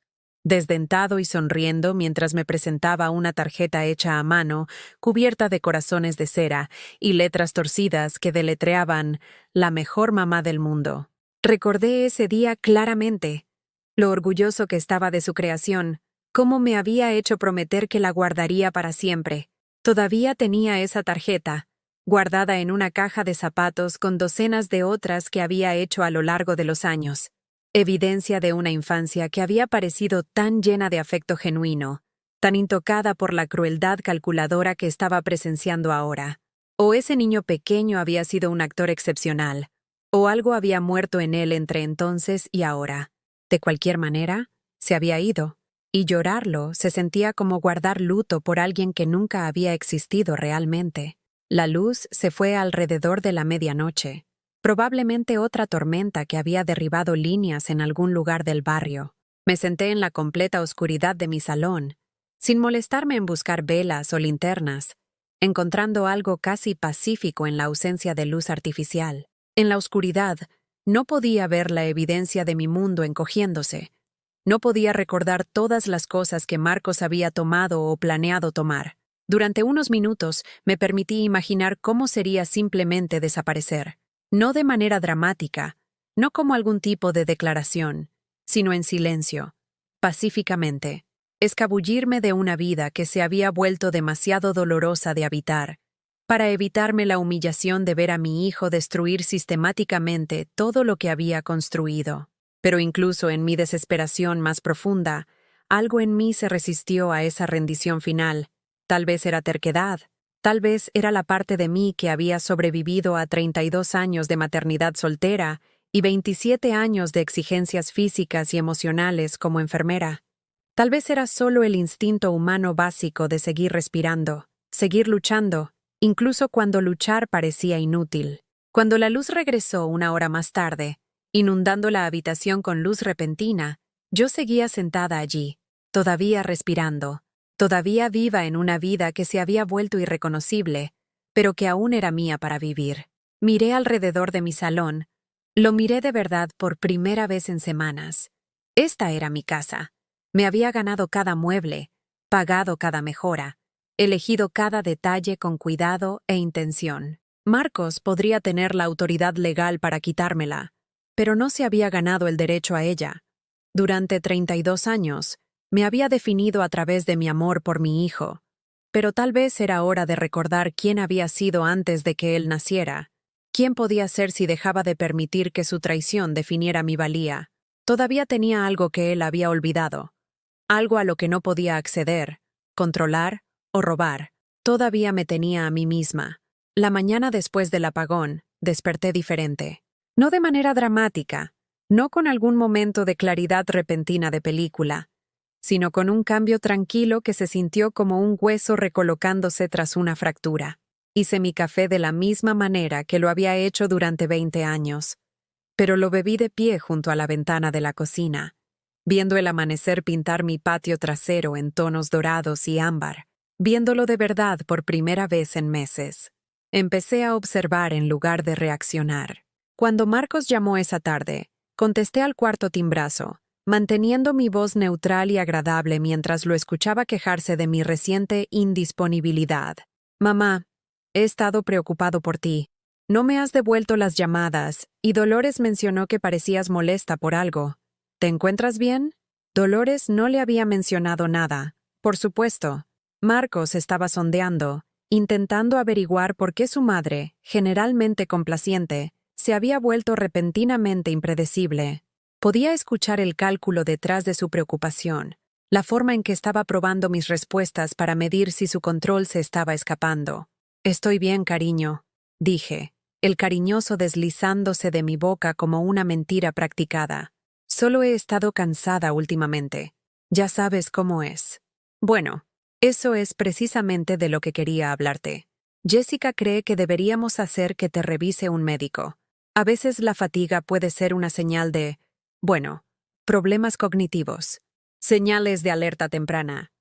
desdentado y sonriendo mientras me presentaba una tarjeta hecha a mano, cubierta de corazones de cera y letras torcidas que deletreaban «La mejor mamá del mundo». Recordé ese día claramente, lo orgulloso que estaba de su creación, cómo me había hecho prometer que la guardaría para siempre. Todavía tenía esa tarjeta, guardada en una caja de zapatos con docenas de otras que había hecho a lo largo de los años. Evidencia de una infancia que había parecido tan llena de afecto genuino, tan intocada por la crueldad calculadora que estaba presenciando ahora. O ese niño pequeño había sido un actor excepcional, o algo había muerto en él entre entonces y ahora. De cualquier manera, se había ido, y llorarlo se sentía como guardar luto por alguien que nunca había existido realmente. La luz se fue alrededor de la medianoche. Probablemente otra tormenta que había derribado líneas en algún lugar del barrio. Me senté en la completa oscuridad de mi salón, sin molestarme en buscar velas o linternas, encontrando algo casi pacífico en la ausencia de luz artificial. En la oscuridad, no podía ver la evidencia de mi mundo encogiéndose. No podía recordar todas las cosas que Marcos había tomado o planeado tomar. Durante unos minutos me permití imaginar cómo sería simplemente desaparecer. No de manera dramática, no como algún tipo de declaración, sino en silencio, pacíficamente. Escabullirme de una vida que se había vuelto demasiado dolorosa de habitar, para evitarme la humillación de ver a mi hijo destruir sistemáticamente todo lo que había construido. Pero incluso en mi desesperación más profunda, algo en mí se resistió a esa rendición final. Tal vez era terquedad, tal vez era la parte de mí que había sobrevivido a 32 años de maternidad soltera y 27 años de exigencias físicas y emocionales como enfermera. Tal vez era solo el instinto humano básico de seguir respirando, seguir luchando, incluso cuando luchar parecía inútil. Cuando la luz regresó una hora más tarde, inundando la habitación con luz repentina, yo seguía sentada allí, todavía respirando, todavía viva en una vida que se había vuelto irreconocible, pero que aún era mía para vivir. Miré alrededor de mi salón. Lo miré de verdad por primera vez en semanas. Esta era mi casa. Me había ganado cada mueble, pagado cada mejora, elegido cada detalle con cuidado e intención. Marcos podría tener la autoridad legal para quitármela, pero no se había ganado el derecho a ella. Durante 32 años, me había definido a través de mi amor por mi hijo, pero tal vez era hora de recordar quién había sido antes de que él naciera, quién podía ser si dejaba de permitir que su traición definiera mi valía. Todavía tenía algo que él había olvidado, algo a lo que no podía acceder, controlar o robar. Todavía me tenía a mí misma. La mañana después del apagón, desperté diferente. No de manera dramática, no con algún momento de claridad repentina de película, sino con un cambio tranquilo que se sintió como un hueso recolocándose tras una fractura. Hice mi café de la misma manera que lo había hecho durante 20 años, pero lo bebí de pie junto a la ventana de la cocina, viendo el amanecer pintar mi patio trasero en tonos dorados y ámbar, viéndolo de verdad por primera vez en meses. Empecé a observar en lugar de reaccionar. Cuando Marcos llamó esa tarde, contesté al cuarto timbrazo, manteniendo mi voz neutral y agradable mientras lo escuchaba quejarse de mi reciente indisponibilidad. «Mamá, he estado preocupado por ti. No me has devuelto las llamadas, y Dolores mencionó que parecías molesta por algo. ¿Te encuentras bien?» Dolores no le había mencionado nada. Por supuesto, Marcos estaba sondeando, intentando averiguar por qué su madre, generalmente complaciente, se había vuelto repentinamente impredecible. Podía escuchar el cálculo detrás de su preocupación, la forma en que estaba probando mis respuestas para medir si su control se estaba escapando. «Estoy bien, cariño», dije, el cariñoso deslizándose de mi boca como una mentira practicada. «Solo he estado cansada últimamente. Ya sabes cómo es». «Bueno, eso es precisamente de lo que quería hablarte. Jessica cree que deberíamos hacer que te revise un médico. A veces la fatiga puede ser una señal de, bueno, problemas cognitivos. Señales de alerta temprana».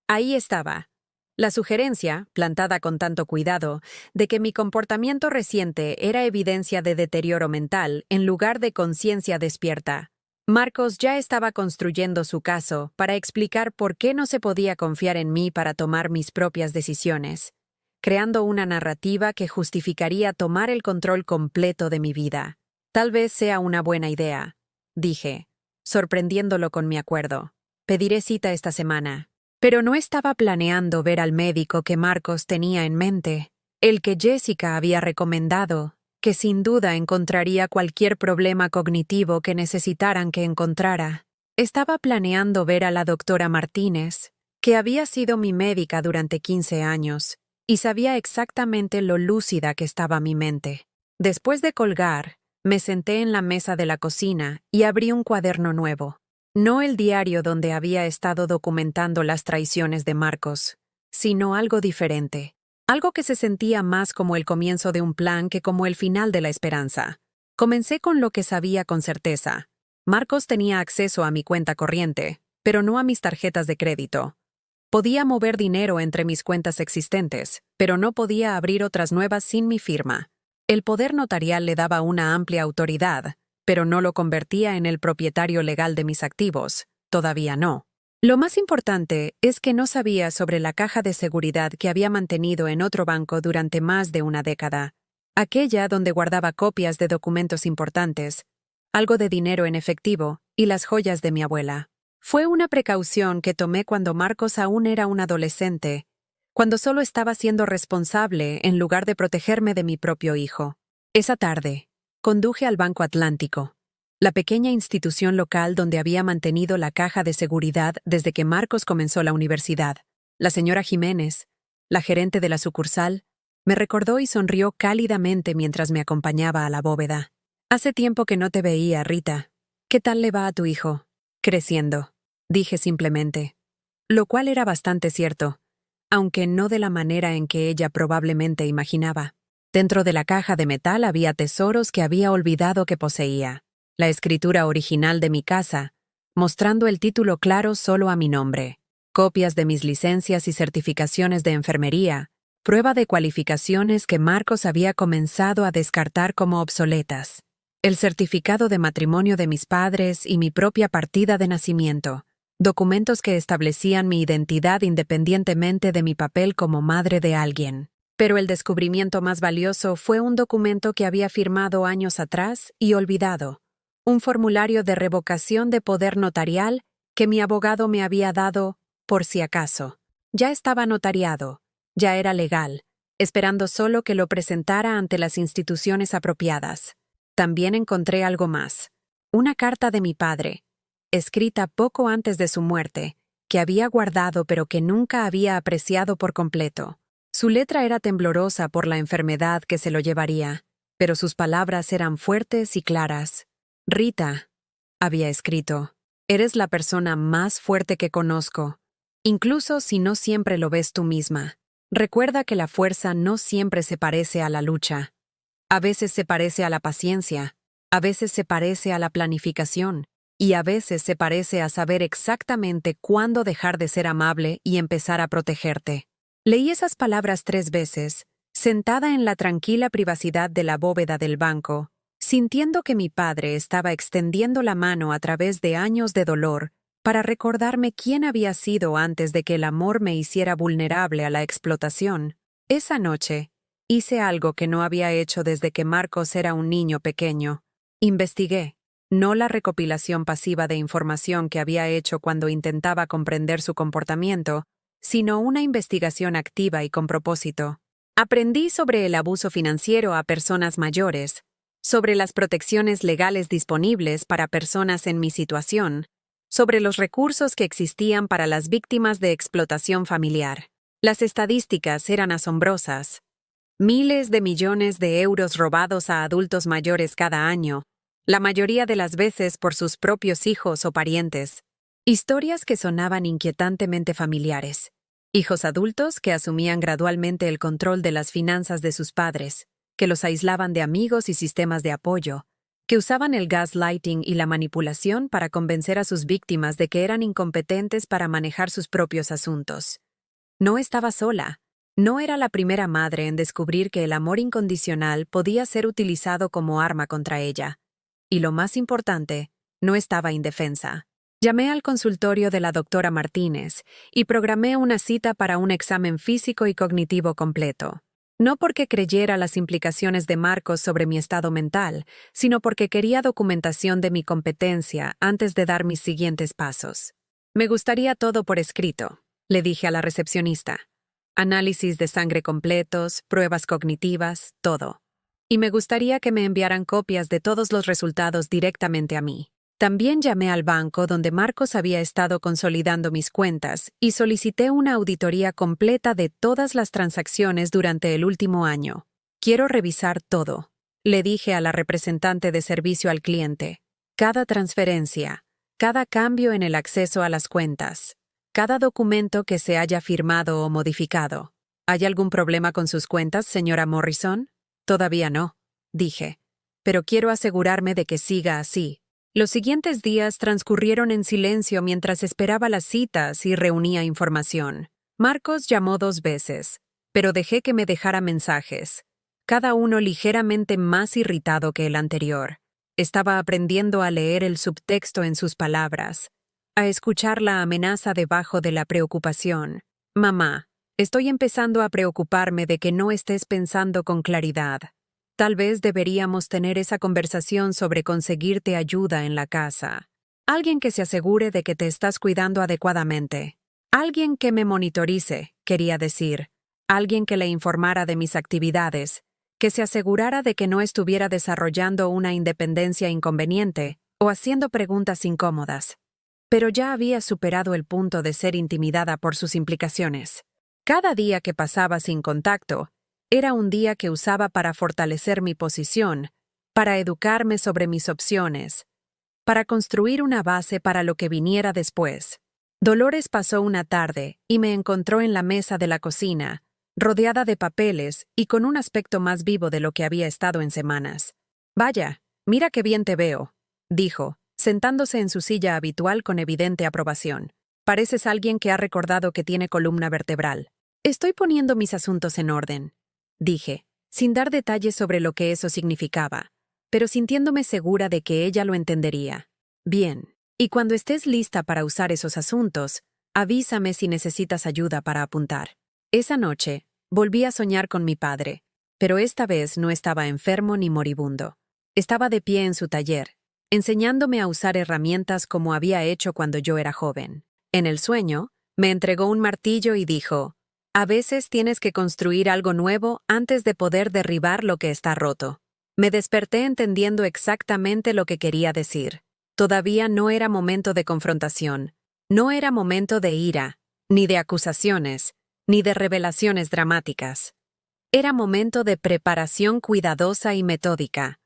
Ahí estaba. La sugerencia, plantada con tanto cuidado, de que mi comportamiento reciente era evidencia de deterioro mental en lugar de conciencia despierta. Marcos ya estaba construyendo su caso para explicar por qué no se podía confiar en mí para tomar mis propias decisiones, creando una narrativa que justificaría tomar el control completo de mi vida. «Tal vez sea una buena idea», dije, sorprendiéndolo con mi acuerdo. «Pediré cita esta semana». Pero no estaba planeando ver al médico que Marcos tenía en mente, el que Jessica había recomendado, que sin duda encontraría cualquier problema cognitivo que necesitaran que encontrara. Estaba planeando ver a la doctora Martínez, que había sido mi médica durante 15 años, y sabía exactamente lo lúcida que estaba mi mente. Después de colgar, me senté en la mesa de la cocina y abrí un cuaderno nuevo. No el diario donde había estado documentando las traiciones de Marcos, sino algo diferente. Algo que se sentía más como el comienzo de un plan que como el final de la esperanza. Comencé con lo que sabía con certeza. Marcos tenía acceso a mi cuenta corriente, pero no a mis tarjetas de crédito. Podía mover dinero entre mis cuentas existentes, pero no podía abrir otras nuevas sin mi firma. El poder notarial le daba una amplia autoridad, pero no lo convertía en el propietario legal de mis activos. Todavía no. Lo más importante es que no sabía sobre la caja de seguridad que había mantenido en otro banco durante más de una década. Aquella donde guardaba copias de documentos importantes, algo de dinero en efectivo y las joyas de mi abuela. Fue una precaución que tomé cuando Marcos aún era un adolescente, cuando solo estaba siendo responsable en lugar de protegerme de mi propio hijo. Esa tarde, conduje al Banco Atlántico, la pequeña institución local donde había mantenido la caja de seguridad desde que Marcos comenzó la universidad. La señora Jiménez, la gerente de la sucursal, me recordó y sonrió cálidamente mientras me acompañaba a la bóveda. «Hace tiempo que no te veía, Rita. ¿Qué tal le va a tu hijo?» «Creciendo», dije simplemente. Lo cual era bastante cierto, aunque no de la manera en que ella probablemente imaginaba. Dentro de la caja de metal había tesoros que había olvidado que poseía. La escritura original de mi casa, mostrando el título claro solo a mi nombre. Copias de mis licencias y certificaciones de enfermería, prueba de cualificaciones que Marcos había comenzado a descartar como obsoletas. El certificado de matrimonio de mis padres y mi propia partida de nacimiento. Documentos que establecían mi identidad independientemente de mi papel como madre de alguien. Pero el descubrimiento más valioso fue un documento que había firmado años atrás y olvidado. Un formulario de revocación de poder notarial que mi abogado me había dado por si acaso. Ya estaba notariado, ya era legal, esperando solo que lo presentara ante las instituciones apropiadas. También encontré algo más. Una carta de mi padre, escrita poco antes de su muerte, que había guardado pero que nunca había apreciado por completo. Su letra era temblorosa por la enfermedad que se lo llevaría, pero sus palabras eran fuertes y claras. «Rita», había escrito, «eres la persona más fuerte que conozco, incluso si no siempre lo ves tú misma. Recuerda que la fuerza no siempre se parece a la lucha. A veces se parece a la paciencia, a veces se parece a la planificación, y a veces se parece a saber exactamente cuándo dejar de ser amable y empezar a protegerte». Leí esas palabras 3 veces, sentada en la tranquila privacidad de la bóveda del banco, sintiendo que mi padre estaba extendiendo la mano a través de años de dolor para recordarme quién había sido antes de que el amor me hiciera vulnerable a la explotación. Esa noche, hice algo que no había hecho desde que Marcos era un niño pequeño. Investigué, no la recopilación pasiva de información que había hecho cuando intentaba comprender su comportamiento, sino una investigación activa y con propósito. Aprendí sobre el abuso financiero a personas mayores, sobre las protecciones legales disponibles para personas en mi situación, sobre los recursos que existían para las víctimas de explotación familiar. Las estadísticas eran asombrosas. Miles de millones de euros robados a adultos mayores cada año, la mayoría de las veces por sus propios hijos o parientes. Historias que sonaban inquietantemente familiares. Hijos adultos que asumían gradualmente el control de las finanzas de sus padres, que los aislaban de amigos y sistemas de apoyo, que usaban el gaslighting y la manipulación para convencer a sus víctimas de que eran incompetentes para manejar sus propios asuntos. No estaba sola. No era la primera madre en descubrir que el amor incondicional podía ser utilizado como arma contra ella. Y lo más importante, no estaba indefensa. Llamé al consultorio de la doctora Martínez y programé una cita para un examen físico y cognitivo completo. No porque creyera las implicaciones de Marcos sobre mi estado mental, sino porque quería documentación de mi competencia antes de dar mis siguientes pasos. Me gustaría todo por escrito. le dije a la recepcionista. Análisis de sangre completos, pruebas cognitivas, todo. Y me gustaría que me enviaran copias de todos los resultados directamente a mí. También llamé al banco donde Marcos había estado consolidando mis cuentas y solicité una auditoría completa de todas las transacciones durante el último año. Quiero revisar todo, le dije a la representante de servicio al cliente. Cada transferencia, cada cambio en el acceso a las cuentas, cada documento que se haya firmado o modificado. ¿Hay algún problema con sus cuentas, señora Morrison? Todavía no, dije, pero quiero asegurarme de que siga así. Los siguientes días transcurrieron en silencio mientras esperaba las citas y reunía información. Marcos llamó 2 veces, pero dejé que me dejara mensajes, cada uno ligeramente más irritado que el anterior. Estaba aprendiendo a leer el subtexto en sus palabras, a escuchar la amenaza debajo de la preocupación. Mamá, estoy empezando a preocuparme de que no estés pensando con claridad. Tal vez deberíamos tener esa conversación sobre conseguirte ayuda en la casa. Alguien que se asegure de que te estás cuidando adecuadamente. Alguien que me monitorice, quería decir. Alguien que le informara de mis actividades, que se asegurara de que no estuviera desarrollando una independencia inconveniente o haciendo preguntas incómodas. Pero ya había superado el punto de ser intimidada por sus implicaciones. Cada día que pasaba sin contacto, era un día que usaba para fortalecer mi posición, para educarme sobre mis opciones, para construir una base para lo que viniera después. Dolores pasó una tarde y me encontró en la mesa de la cocina, rodeada de papeles y con un aspecto más vivo de lo que había estado en semanas. «Vaya, mira qué bien te veo», dijo, sentándose en su silla habitual con evidente aprobación. «Pareces alguien que ha recordado que tiene columna vertebral». «Estoy poniendo mis asuntos en orden», dije, sin dar detalles sobre lo que eso significaba, pero sintiéndome segura de que ella lo entendería. «Bien, y cuando estés lista para usar esos asuntos, avísame si necesitas ayuda para apuntar». Esa noche, volví a soñar con mi padre, pero esta vez no estaba enfermo ni moribundo. Estaba de pie en su taller, enseñándome a usar herramientas como había hecho cuando yo era joven. En el sueño, me entregó un martillo y dijo: «A veces tienes que construir algo nuevo antes de poder derribar lo que está roto». Me desperté entendiendo exactamente lo que quería decir. Todavía no era momento de confrontación, no era momento de ira, ni de acusaciones, ni de revelaciones dramáticas. Era momento de preparación cuidadosa y metódica,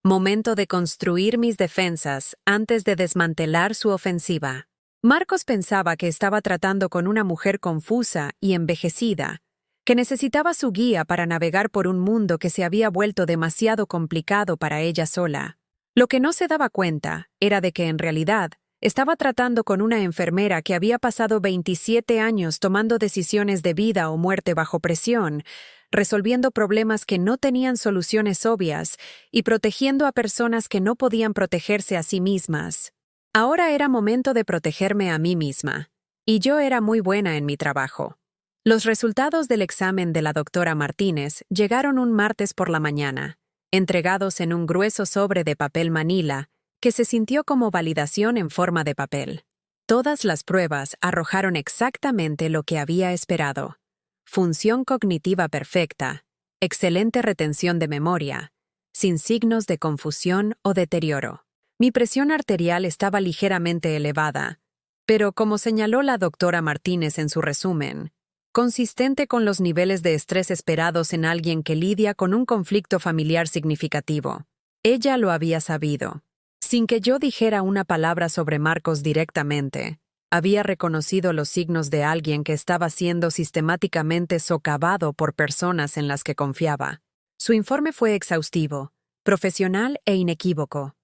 momento de construir mis defensas antes de desmantelar su ofensiva. Marcos pensaba que estaba tratando con una mujer confusa y envejecida, que necesitaba su guía para navegar por un mundo que se había vuelto demasiado complicado para ella sola. Lo que no se daba cuenta era de que en realidad estaba tratando con una enfermera que había pasado 27 años tomando decisiones de vida o muerte bajo presión, resolviendo problemas que no tenían soluciones obvias y protegiendo a personas que no podían protegerse a sí mismas. Ahora era momento de protegerme a mí misma, y yo era muy buena en mi trabajo. Los resultados del examen de la doctora Martínez llegaron un martes por la mañana, entregados en un grueso sobre de papel manila, que se sintió como validación en forma de papel. Todas las pruebas arrojaron exactamente lo que había esperado. Función cognitiva perfecta, excelente retención de memoria, sin signos de confusión o deterioro. Mi presión arterial estaba ligeramente elevada, pero como señaló la doctora Martínez en su resumen, consistente con los niveles de estrés esperados en alguien que lidia con un conflicto familiar significativo. Ella lo había sabido. Sin que yo dijera una palabra sobre Marcos directamente, había reconocido los signos de alguien que estaba siendo sistemáticamente socavado por personas en las que confiaba. Su informe fue exhaustivo, profesional e inequívoco.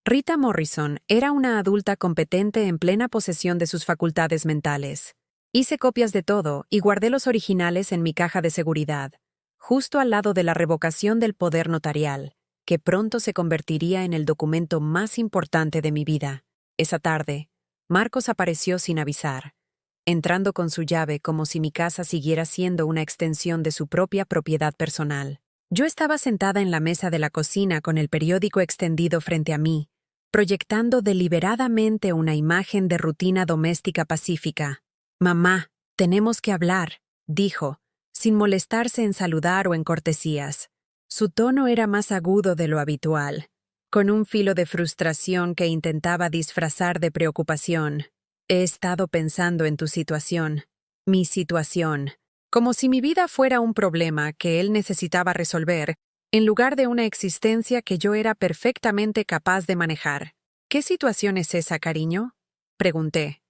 Rita Morrison era una adulta competente en plena posesión de sus facultades mentales. Hice copias de todo y guardé los originales en mi caja de seguridad, justo al lado de la revocación del poder notarial, que pronto se convertiría en el documento más importante de mi vida. Esa tarde, Marcos apareció sin avisar, entrando con su llave como si mi casa siguiera siendo una extensión de su propia propiedad personal. Yo estaba sentada en la mesa de la cocina con el periódico extendido frente a mí, proyectando deliberadamente una imagen de rutina doméstica pacífica. «Mamá», Tenemos que hablar, dijo, sin molestarse en saludar o en cortesías. Su tono era más agudo de lo habitual, con un filo de frustración que intentaba disfrazar de preocupación. He estado pensando en tu situación, mi situación, como si mi vida fuera un problema que él necesitaba resolver, en lugar de una existencia que yo era perfectamente capaz de manejar. ¿Qué situación es esa, cariño?, pregunté,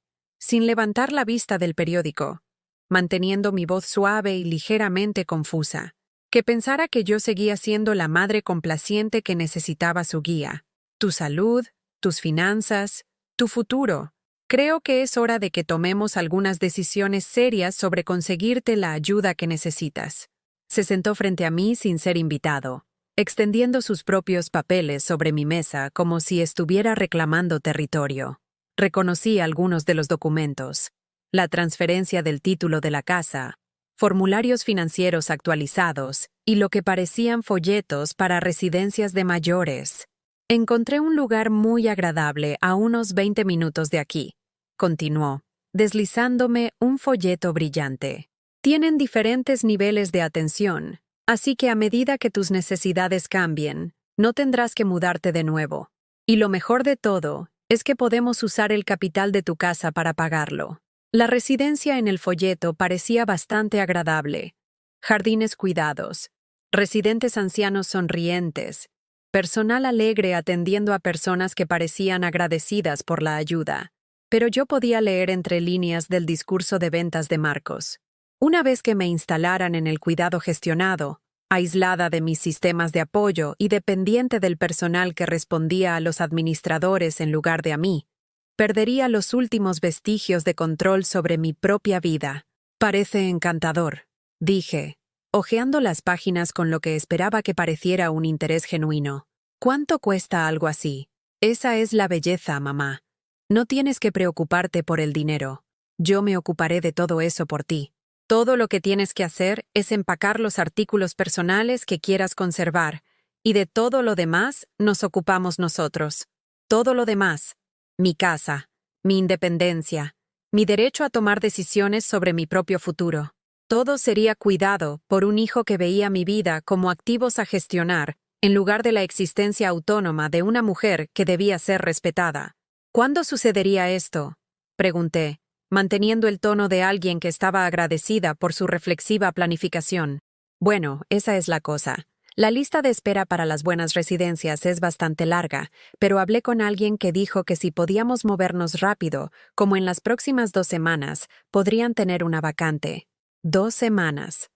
sin levantar la vista del periódico, manteniendo mi voz suave y ligeramente confusa, que pensara que yo seguía siendo la madre complaciente que necesitaba su guía. Tu salud, tus finanzas, tu futuro. Creo que es hora de que tomemos algunas decisiones serias sobre conseguirte la ayuda que necesitas. Se sentó frente a mí sin ser invitado, extendiendo sus propios papeles sobre mi mesa como si estuviera reclamando territorio. Reconocí algunos de los documentos: la transferencia del título de la casa, formularios financieros actualizados y lo que parecían folletos para residencias de mayores. Encontré un lugar muy agradable a unos 20 minutos de aquí, continuó, deslizándome un folleto brillante. Tienen diferentes niveles de atención, así que a medida que tus necesidades cambien, no tendrás que mudarte de nuevo. Y lo mejor de todo es que podemos usar el capital de tu casa para pagarlo. La residencia en el folleto parecía bastante agradable. Jardines cuidados, residentes ancianos sonrientes, personal alegre atendiendo a personas que parecían agradecidas por la ayuda. Pero yo podía leer entre líneas del discurso de ventas de Marcos. Una vez que me instalaran en el cuidado gestionado, aislada de mis sistemas de apoyo y dependiente del personal que respondía a los administradores en lugar de a mí, perdería los últimos vestigios de control sobre mi propia vida. Parece encantador, dije, hojeando las páginas con lo que esperaba que pareciera un interés genuino. ¿Cuánto cuesta algo así? Esa es la belleza, mamá. No tienes que preocuparte por el dinero. Yo me ocuparé de todo eso por ti. Todo lo que tienes que hacer es empacar los artículos personales que quieras conservar, y de todo lo demás nos ocupamos nosotros. Todo lo demás: mi casa, mi independencia, mi derecho a tomar decisiones sobre mi propio futuro. Todo sería cuidado por un hijo que veía mi vida como activos a gestionar, en lugar de la existencia autónoma de una mujer que debía ser respetada. ¿Cuándo sucedería esto?, pregunté, manteniendo el tono de alguien que estaba agradecida por su reflexiva planificación. Bueno, esa es la cosa. La lista de espera para las buenas residencias es bastante larga, pero hablé con alguien que dijo que si podíamos movernos rápido, como en las próximas 2 semanas, podrían tener una vacante. 2 semanas.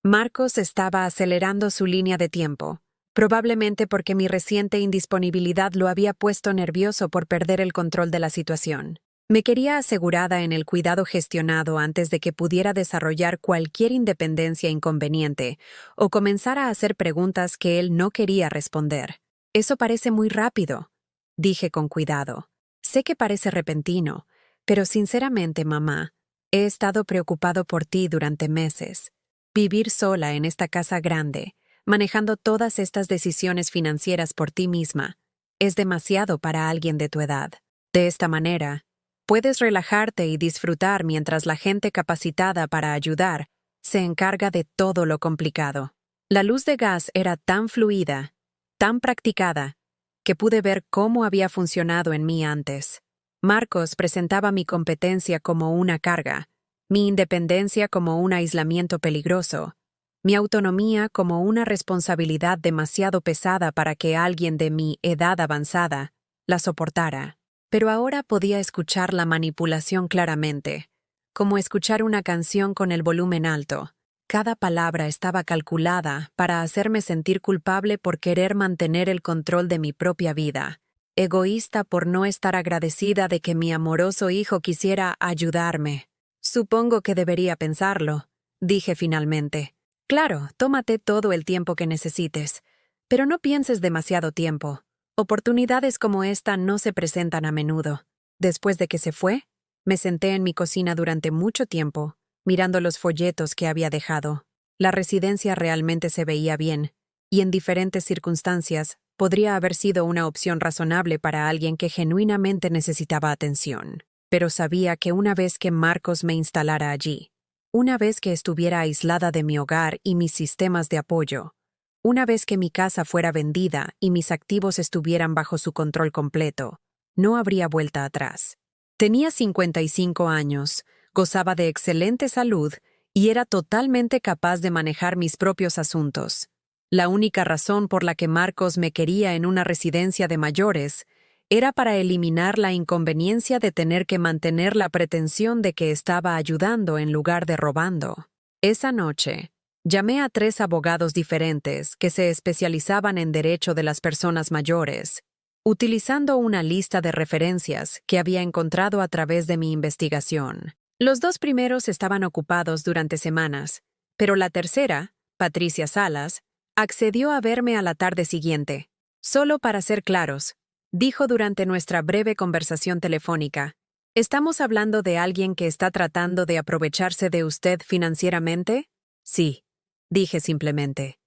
Marcos estaba acelerando su línea de tiempo, probablemente porque mi reciente indisponibilidad lo había puesto nervioso por perder el control de la situación. Me quería asegurada en el cuidado gestionado antes de que pudiera desarrollar cualquier independencia inconveniente o comenzar a hacer preguntas que él no quería responder. Eso parece muy rápido, dije con cuidado. Sé que parece repentino, pero sinceramente, mamá, he estado preocupado por ti durante meses. Vivir sola en esta casa grande, manejando todas estas decisiones financieras por ti misma, es demasiado para alguien de tu edad. De esta manera, puedes relajarte y disfrutar mientras la gente capacitada para ayudar se encarga de todo lo complicado. La luz de gas era tan fluida, tan practicada, que pude ver cómo había funcionado en mí antes. Marcos presentaba mi competencia como una carga, mi independencia como un aislamiento peligroso, mi autonomía como una responsabilidad demasiado pesada para que alguien de mi edad avanzada la soportara. Pero ahora podía escuchar la manipulación claramente, como escuchar una canción con el volumen alto. Cada palabra estaba calculada para hacerme sentir culpable por querer mantener el control de mi propia vida, egoísta por no estar agradecida de que mi amoroso hijo quisiera ayudarme. Supongo que debería pensarlo, dije finalmente. Claro, tómate todo el tiempo que necesites, pero no pienses demasiado tiempo. Oportunidades como esta no se presentan a menudo. Después de que se fue, me senté en mi cocina durante mucho tiempo, mirando los folletos que había dejado. La residencia realmente se veía bien, y en diferentes circunstancias podría haber sido una opción razonable para alguien que genuinamente necesitaba atención. Pero sabía que una vez que Marcos me instalara allí, una vez que estuviera aislada de mi hogar y mis sistemas de apoyo, una vez que mi casa fuera vendida y mis activos estuvieran bajo su control completo, no habría vuelta atrás. Tenía 55 años, gozaba de excelente salud y era totalmente capaz de manejar mis propios asuntos. La única razón por la que Marcos me quería en una residencia de mayores era para eliminar la inconveniencia de tener que mantener la pretensión de que estaba ayudando en lugar de robando. Esa noche, llamé a 3 abogados diferentes que se especializaban en derecho de las personas mayores, utilizando una lista de referencias que había encontrado a través de mi investigación. Los 2 primeros estaban ocupados durante semanas, pero la tercera, Patricia Salas, accedió a verme a la tarde siguiente. Solo para ser claros, dijo durante nuestra breve conversación telefónica, ¿estamos hablando de alguien que está tratando de aprovecharse de usted financieramente? Sí, dije simplemente.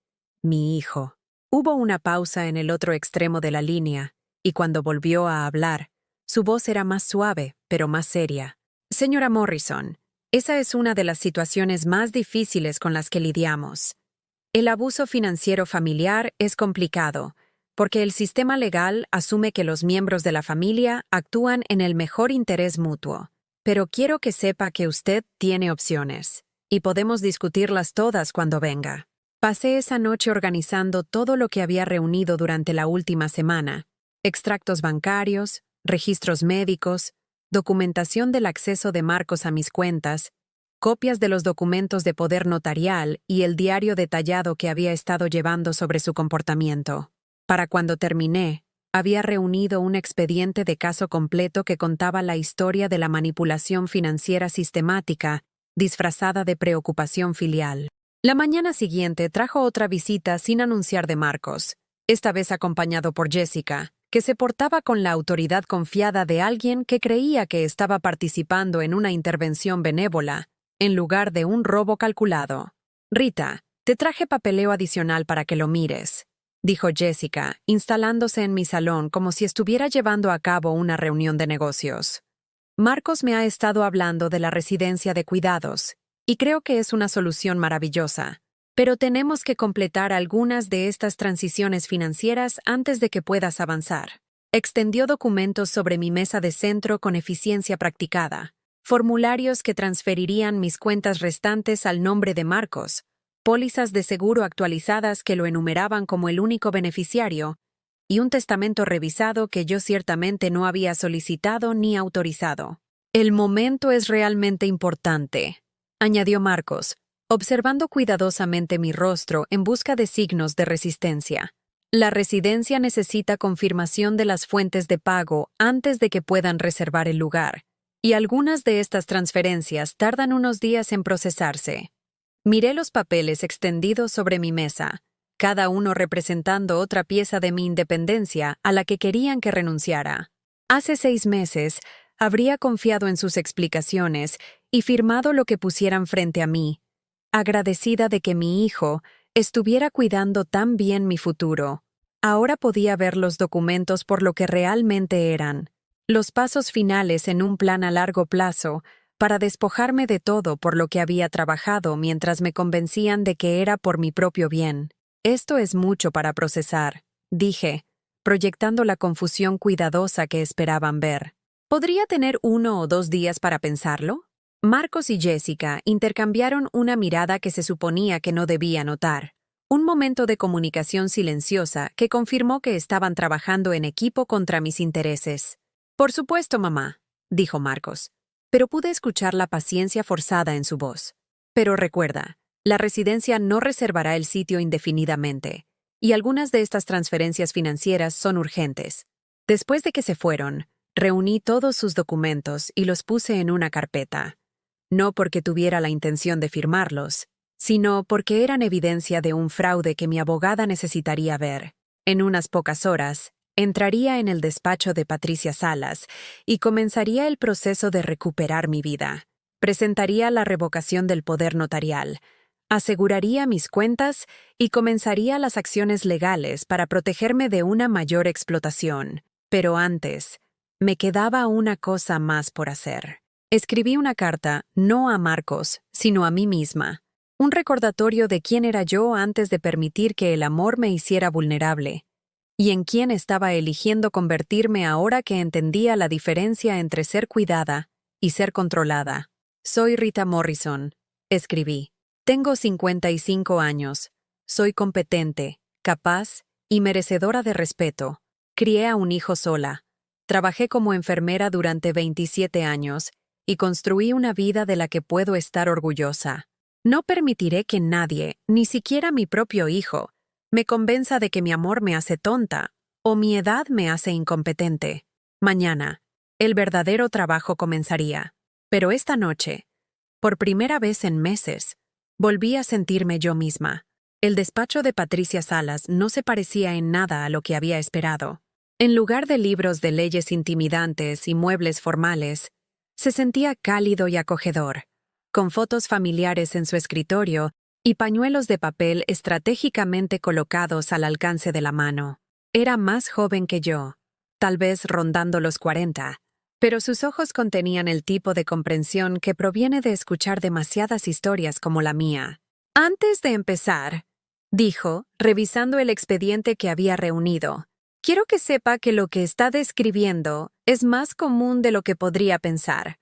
Mi hijo. Hubo una pausa en el otro extremo de la línea, y cuando volvió a hablar, su voz era más suave, pero más seria. Señora Morrison, esa es una de las situaciones más difíciles con las que lidiamos. El abuso financiero familiar es complicado, porque el sistema legal asume que los miembros de la familia actúan en el mejor interés mutuo. Pero quiero que sepa que usted tiene opciones, y podemos discutirlas todas cuando venga. Pasé esa noche organizando todo lo que había reunido durante la última semana: extractos bancarios, registros médicos, documentación del acceso de Marcos a mis cuentas, copias de los documentos de poder notarial y el diario detallado que había estado llevando sobre su comportamiento. Para cuando terminé, había reunido un expediente de caso completo que contaba la historia de la manipulación financiera sistemática, disfrazada de preocupación filial. La mañana siguiente trajo otra visita sin anunciar de Marcos, esta vez acompañado por Jessica, que se portaba con la autoridad confiada de alguien que creía que estaba participando en una intervención benévola, en lugar de un robo calculado. Rita, te traje papeleo adicional para que lo mires, dijo Jessica, instalándose en mi salón como si estuviera llevando a cabo una reunión de negocios. Marcos me ha estado hablando de la residencia de cuidados, y creo que es una solución maravillosa. Pero tenemos que completar algunas de estas transiciones financieras antes de que puedas avanzar. Extendió documentos sobre mi mesa de centro con eficiencia practicada, formularios que transferirían mis cuentas restantes al nombre de Marcos, pólizas de seguro actualizadas que lo enumeraban como el único beneficiario, y un testamento revisado que yo ciertamente no había solicitado ni autorizado. El momento es realmente importante, añadió Marcos, observando cuidadosamente mi rostro en busca de signos de resistencia. La residencia necesita confirmación de las fuentes de pago antes de que puedan reservar el lugar, y algunas de estas transferencias tardan unos días en procesarse. Miré los papeles extendidos sobre mi mesa, cada uno representando otra pieza de mi independencia a la que querían que renunciara. Hace 6 meses, habría confiado en sus explicaciones y firmado lo que pusieran frente a mí, agradecida de que mi hijo estuviera cuidando tan bien mi futuro. Ahora podía ver los documentos por lo que realmente eran, los pasos finales en un plan a largo plazo para despojarme de todo por lo que había trabajado mientras me convencían de que era por mi propio bien. Esto es mucho para procesar, dije, proyectando la confusión cuidadosa que esperaban ver. ¿Podría tener 1 o 2 días para pensarlo? Marcos y Jessica intercambiaron una mirada que se suponía que no debía notar. Un momento de comunicación silenciosa que confirmó que estaban trabajando en equipo contra mis intereses. Por supuesto, mamá, dijo Marcos, pero pude escuchar la paciencia forzada en su voz. Pero recuerda, la residencia no reservará el sitio indefinidamente, y algunas de estas transferencias financieras son urgentes. Después de que se fueron, reuní todos sus documentos y los puse en una carpeta. No porque tuviera la intención de firmarlos, sino porque eran evidencia de un fraude que mi abogada necesitaría ver. En unas pocas horas, entraría en el despacho de Patricia Salas y comenzaría el proceso de recuperar mi vida. Presentaría la revocación del poder notarial, aseguraría mis cuentas y comenzaría las acciones legales para protegerme de una mayor explotación. Pero antes, me quedaba una cosa más por hacer. Escribí una carta, no a Marcos, sino a mí misma. Un recordatorio de quién era yo antes de permitir que el amor me hiciera vulnerable, y en quién estaba eligiendo convertirme ahora que entendía la diferencia entre ser cuidada y ser controlada. Soy Rita Morrison, escribí. Tengo 55 años. Soy competente, capaz y merecedora de respeto. Crié a un hijo sola. Trabajé como enfermera durante 27 años y construí una vida de la que puedo estar orgullosa. No permitiré que nadie, ni siquiera mi propio hijo, me convenza de que mi amor me hace tonta o mi edad me hace incompetente. Mañana, el verdadero trabajo comenzaría. Pero esta noche, por primera vez en meses, volví a sentirme yo misma. El despacho de Patricia Salas no se parecía en nada a lo que había esperado. En lugar de libros de leyes intimidantes y muebles formales, se sentía cálido y acogedor, con fotos familiares en su escritorio y pañuelos de papel estratégicamente colocados al alcance de la mano. Era más joven que yo, tal vez rondando los 40, pero sus ojos contenían el tipo de comprensión que proviene de escuchar demasiadas historias como la mía. Antes de empezar, dijo, revisando el expediente que había reunido, quiero que sepa que lo que está describiendo es más común de lo que podría pensar.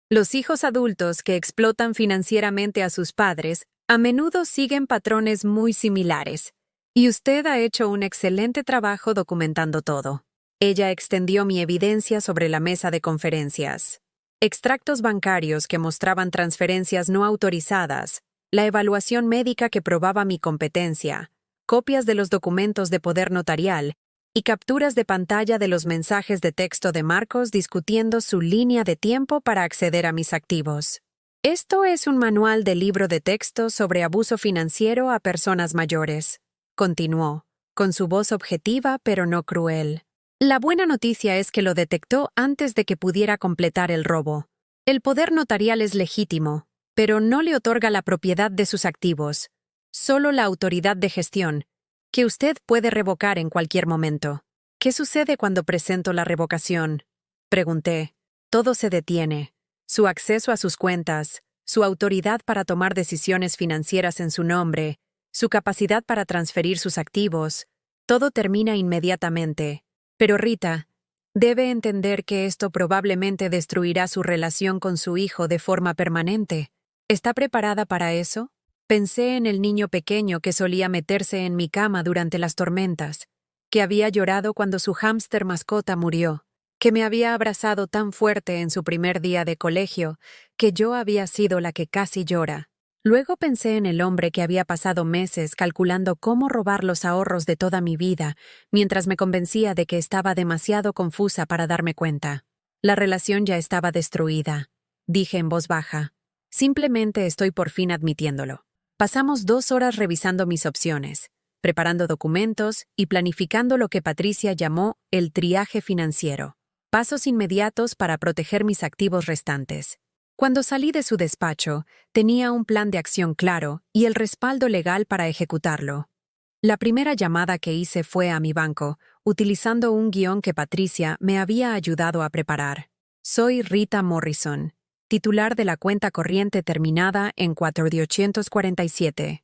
Los hijos adultos que explotan financieramente a sus padres a menudo siguen patrones muy similares, y usted ha hecho un excelente trabajo documentando todo. Ella extendió mi evidencia sobre la mesa de conferencias. Extractos bancarios que mostraban transferencias no autorizadas, la evaluación médica que probaba mi competencia, copias de los documentos de poder notarial y capturas de pantalla de los mensajes de texto de Marcos discutiendo su línea de tiempo para acceder a mis activos. Esto es un manual de libro de texto sobre abuso financiero a personas mayores, continuó, con su voz objetiva pero no cruel. La buena noticia es que lo detectó antes de que pudiera completar el robo. El poder notarial es legítimo, pero no le otorga la propiedad de sus activos, solo la autoridad de gestión, que usted puede revocar en cualquier momento. ¿Qué sucede cuando presento la revocación?, pregunté. Todo se detiene. Su acceso a sus cuentas, su autoridad para tomar decisiones financieras en su nombre, su capacidad para transferir sus activos, todo termina inmediatamente. Pero Rita, debe entender que esto probablemente destruirá su relación con su hijo de forma permanente. ¿Está preparada para eso? Pensé en el niño pequeño que solía meterse en mi cama durante las tormentas, que había llorado cuando su hámster mascota murió, que me había abrazado tan fuerte en su primer día de colegio que yo había sido la que casi llora. Luego pensé en el hombre que había pasado meses calculando cómo robar los ahorros de toda mi vida, mientras me convencía de que estaba demasiado confusa para darme cuenta. La relación ya estaba destruida, dije en voz baja. Simplemente estoy por fin admitiéndolo. Pasamos 2 horas revisando mis opciones, preparando documentos y planificando lo que Patricia llamó el triaje financiero. Pasos inmediatos para proteger mis activos restantes. Cuando salí de su despacho, tenía un plan de acción claro y el respaldo legal para ejecutarlo. La primera llamada que hice fue a mi banco, utilizando un guión que Patricia me había ayudado a preparar. Soy Rita Morrison, titular de la cuenta corriente terminada en 4847.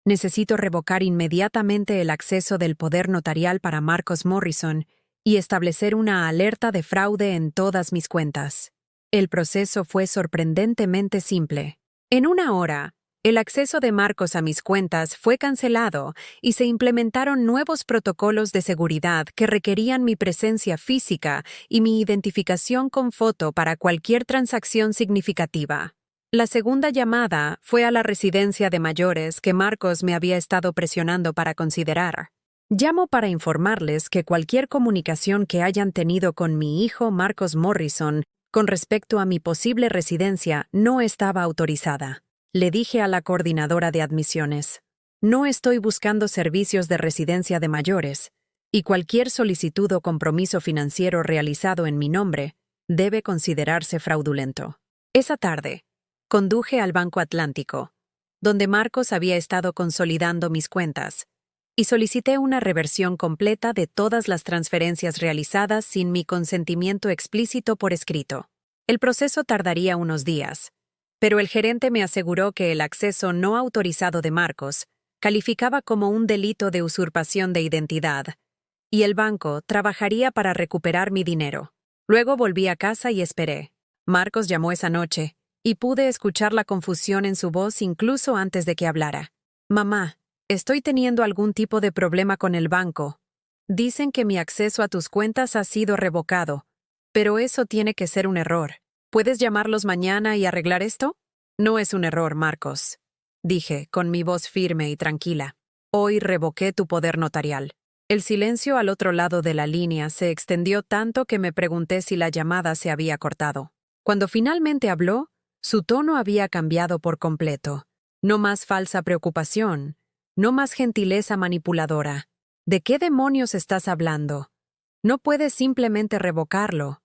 Necesito revocar inmediatamente el acceso del poder notarial para Marcos Morrison y establecer una alerta de fraude en todas mis cuentas. El proceso fue sorprendentemente simple. En 1 hora, el acceso de Marcos a mis cuentas fue cancelado y se implementaron nuevos protocolos de seguridad que requerían mi presencia física y mi identificación con foto para cualquier transacción significativa. La segunda llamada fue a la residencia de mayores que Marcos me había estado presionando para considerar. Llamo para informarles que cualquier comunicación que hayan tenido con mi hijo Marcos Morrison con respecto a mi posible residencia no estaba autorizada. Le dije a la coordinadora de admisiones, no estoy buscando servicios de residencia de mayores, y cualquier solicitud o compromiso financiero realizado en mi nombre debe considerarse fraudulento. Esa tarde, conduje al Banco Atlántico, donde Marcos había estado consolidando mis cuentas, y solicité una reversión completa de todas las transferencias realizadas sin mi consentimiento explícito por escrito. El proceso tardaría unos días, pero el gerente me aseguró que el acceso no autorizado de Marcos calificaba como un delito de usurpación de identidad, y el banco trabajaría para recuperar mi dinero. Luego volví a casa y esperé. Marcos llamó esa noche, y pude escuchar la confusión en su voz incluso antes de que hablara. Mamá, estoy teniendo algún tipo de problema con el banco. Dicen que mi acceso a tus cuentas ha sido revocado, pero eso tiene que ser un error. ¿Puedes llamarlos mañana y arreglar esto? No es un error, Marcos, dije, con mi voz firme y tranquila. Hoy revoqué tu poder notarial. El silencio al otro lado de la línea se extendió tanto que me pregunté si la llamada se había cortado. Cuando finalmente habló, su tono había cambiado por completo. No más falsa preocupación, no más gentileza manipuladora. ¿De qué demonios estás hablando? No puedes simplemente revocarlo.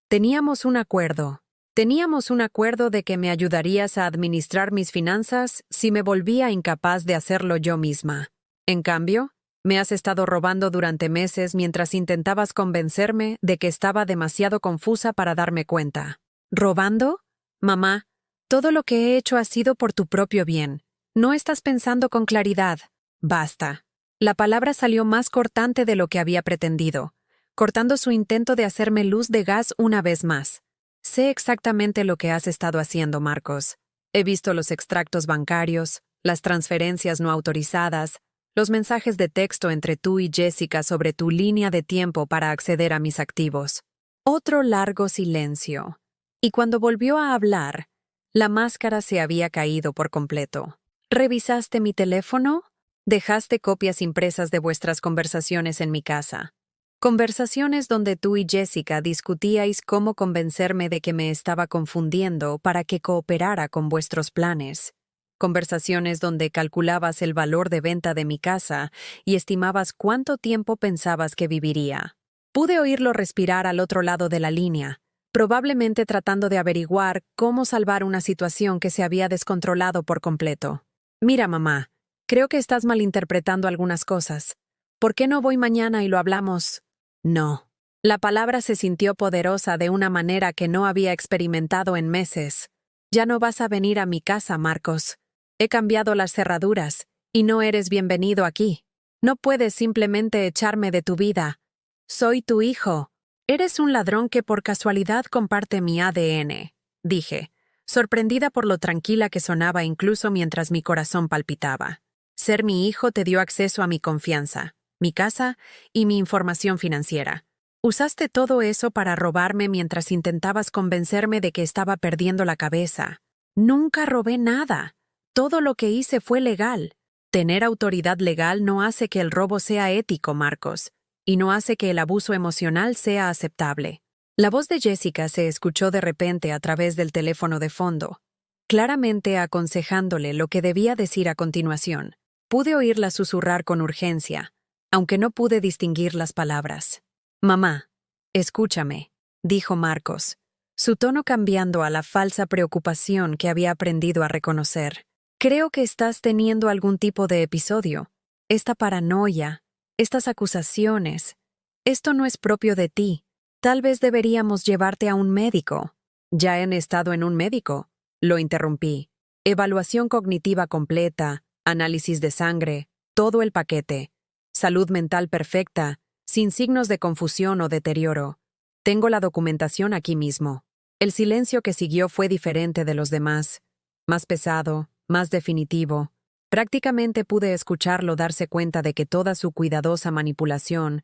Teníamos un acuerdo. Teníamos un acuerdo de que me ayudarías a administrar mis finanzas si me volvía incapaz de hacerlo yo misma. En cambio, me has estado robando durante meses mientras intentabas convencerme de que estaba demasiado confusa para darme cuenta. ¿Robando? Mamá, todo lo que he hecho ha sido por tu propio bien. No estás pensando con claridad. Basta. La palabra salió más cortante de lo que había pretendido, cortando su intento de hacerme luz de gas una vez más. Sé exactamente lo que has estado haciendo, Marcos. He visto los extractos bancarios, las transferencias no autorizadas, los mensajes de texto entre tú y Jessica sobre tu línea de tiempo para acceder a mis activos. Otro largo silencio. Y cuando volvió a hablar, la máscara se había caído por completo. ¿Revisaste mi teléfono? Dejaste copias impresas de vuestras conversaciones en mi casa. Conversaciones donde tú y Jessica discutíais cómo convencerme de que me estaba confundiendo para que cooperara con vuestros planes. Conversaciones donde calculabas el valor de venta de mi casa y estimabas cuánto tiempo pensabas que viviría. Pude oírlo respirar al otro lado de la línea, probablemente tratando de averiguar cómo salvar una situación que se había descontrolado por completo. Mira, mamá, creo que estás malinterpretando algunas cosas. ¿Por qué no voy mañana y lo hablamos? No. La palabra se sintió poderosa de una manera que no había experimentado en meses. Ya no vas a venir a mi casa, Marcos. He cambiado las cerraduras, y no eres bienvenido aquí. No puedes simplemente echarme de tu vida. Soy tu hijo. Eres un ladrón que por casualidad comparte mi ADN, dije, sorprendida por lo tranquila que sonaba incluso mientras mi corazón palpitaba. Ser mi hijo te dio acceso a mi confianza, mi casa y mi información financiera. Usaste todo eso para robarme mientras intentabas convencerme de que estaba perdiendo la cabeza. Nunca robé nada. Todo lo que hice fue legal. Tener autoridad legal no hace que el robo sea ético, Marcos, y no hace que el abuso emocional sea aceptable. La voz de Jessica se escuchó de repente a través del teléfono de fondo, claramente aconsejándole lo que debía decir a continuación. Pude oírla susurrar con urgencia, aunque no pude distinguir las palabras. «Mamá, escúchame», dijo Marcos, su tono cambiando a la falsa preocupación que había aprendido a reconocer. «Creo que estás teniendo algún tipo de episodio. Esta paranoia, estas acusaciones. Esto no es propio de ti. Tal vez deberíamos llevarte a un médico». «Ya he estado en un médico», lo interrumpí. «Evaluación cognitiva completa, análisis de sangre, todo el paquete. Salud mental perfecta, sin signos de confusión o deterioro. Tengo la documentación aquí mismo». El silencio que siguió fue diferente de los demás, más pesado, más definitivo. Prácticamente pude escucharlo darse cuenta de que toda su cuidadosa manipulación,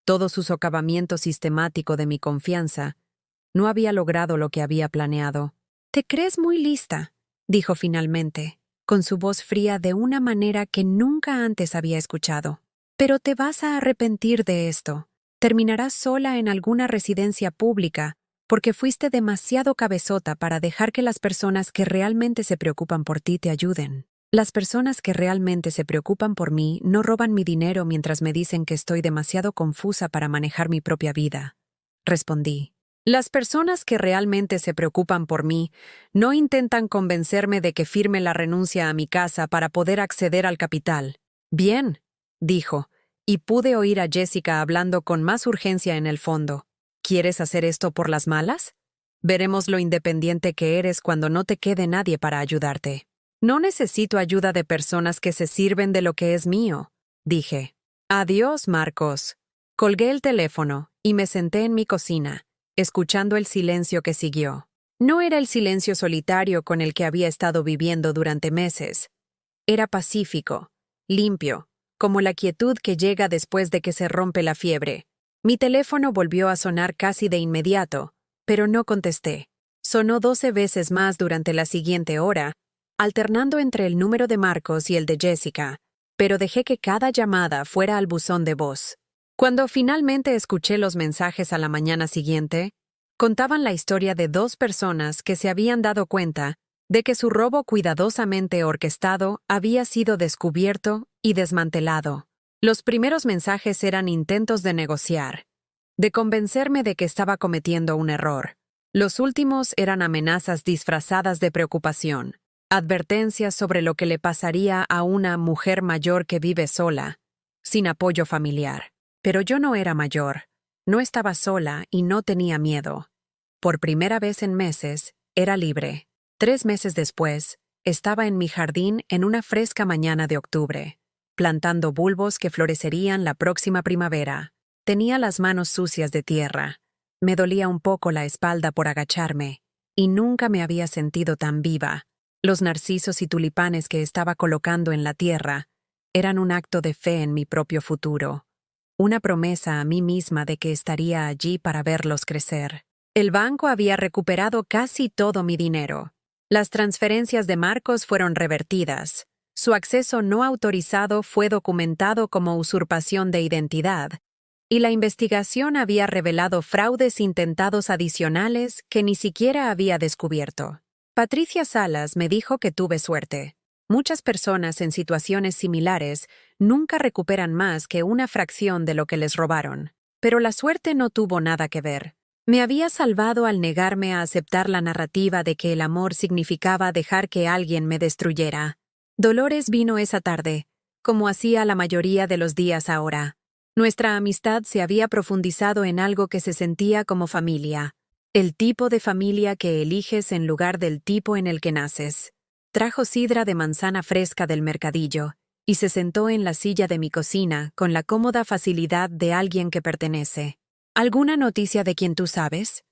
todo su socavamiento sistemático de mi confianza, no había logrado lo que había planeado. «Te crees muy lista», dijo finalmente, con su voz fría de una manera que nunca antes había escuchado. «Pero te vas a arrepentir de esto. Terminarás sola en alguna residencia pública porque fuiste demasiado cabezota para dejar que las personas que realmente se preocupan por ti te ayuden. Las personas que realmente se preocupan por mí no roban mi dinero mientras me dicen que estoy demasiado confusa para manejar mi propia vida», respondí. «Las personas que realmente se preocupan por mí no intentan convencerme de que firme la renuncia a mi casa para poder acceder al capital». «Bien», dijo, y pude oír a Jessica hablando con más urgencia en el fondo. «¿Quieres hacer esto por las malas?». Veremos lo independiente que eres cuando no te quede nadie para ayudarte. No necesito ayuda de personas que se sirven de lo que es mío, dije. Adiós, Marcos. Colgué el teléfono y me senté en mi cocina, escuchando el silencio que siguió. No era el silencio solitario con el que había estado viviendo durante meses. Era pacífico, limpio, como la quietud que llega después de que se rompe la fiebre. Mi teléfono volvió a sonar casi de inmediato, pero no contesté. Sonó 12 veces más durante la siguiente hora, alternando entre el número de Marcos y el de Jessica, pero dejé que cada llamada fuera al buzón de voz. Cuando finalmente escuché los mensajes a la mañana siguiente, contaban la historia de 2 personas que se habían dado cuenta de que su robo cuidadosamente orquestado había sido descubierto y desmantelado. Los primeros mensajes eran intentos de negociar, de convencerme de que estaba cometiendo un error. Los últimos eran amenazas disfrazadas de preocupación, advertencias sobre lo que le pasaría a una mujer mayor que vive sola, sin apoyo familiar. Pero yo no era mayor, no estaba sola y no tenía miedo. Por primera vez en meses, era libre. 3 meses después, estaba en mi jardín en una fresca mañana de octubre, plantando bulbos que florecerían la próxima primavera. Tenía las manos sucias de tierra. Me dolía un poco la espalda por agacharme, y nunca me había sentido tan viva. Los narcisos y tulipanes que estaba colocando en la tierra eran un acto de fe en mi propio futuro, una promesa a mí misma de que estaría allí para verlos crecer. El banco había recuperado casi todo mi dinero. Las transferencias de Marcos fueron revertidas. Su acceso no autorizado fue documentado como usurpación de identidad, y la investigación había revelado fraudes intentados adicionales que ni siquiera había descubierto. Patricia Salas me dijo que tuve suerte. Muchas personas en situaciones similares nunca recuperan más que una fracción de lo que les robaron. Pero la suerte no tuvo nada que ver. Me había salvado al negarme a aceptar la narrativa de que el amor significaba dejar que alguien me destruyera. Dolores vino esa tarde, como hacía la mayoría de los días ahora. Nuestra amistad se había profundizado en algo que se sentía como familia. El tipo de familia que eliges en lugar del tipo en el que naces. Trajo sidra de manzana fresca del mercadillo y se sentó en la silla de mi cocina con la cómoda facilidad de alguien que pertenece. ¿Alguna noticia de quien tú sabes?,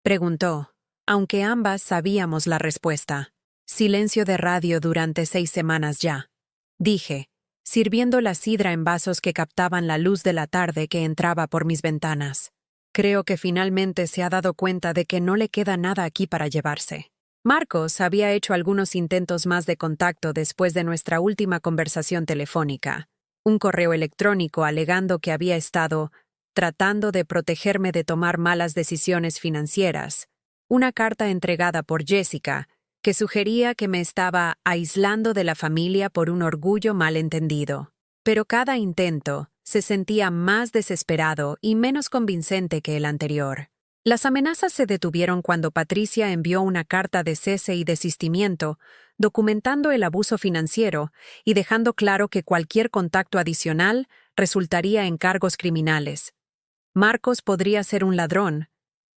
preguntó, aunque ambas sabíamos la respuesta. Silencio de radio durante 6 semanas ya, dije, sirviendo la sidra en vasos que captaban la luz de la tarde que entraba por mis ventanas. Creo que finalmente se ha dado cuenta de que no le queda nada aquí para llevarse. Marcos había hecho algunos intentos más de contacto después de nuestra última conversación telefónica. Un correo electrónico alegando que había estado tratando de protegerme de tomar malas decisiones financieras. Una carta entregada por Jessica que sugería que me estaba aislando de la familia por un orgullo malentendido. Pero cada intento se sentía más desesperado y menos convincente que el anterior. Las amenazas se detuvieron cuando Patricia envió una carta de cese y desistimiento, documentando el abuso financiero y dejando claro que cualquier contacto adicional resultaría en cargos criminales. Marcos podría ser un ladrón,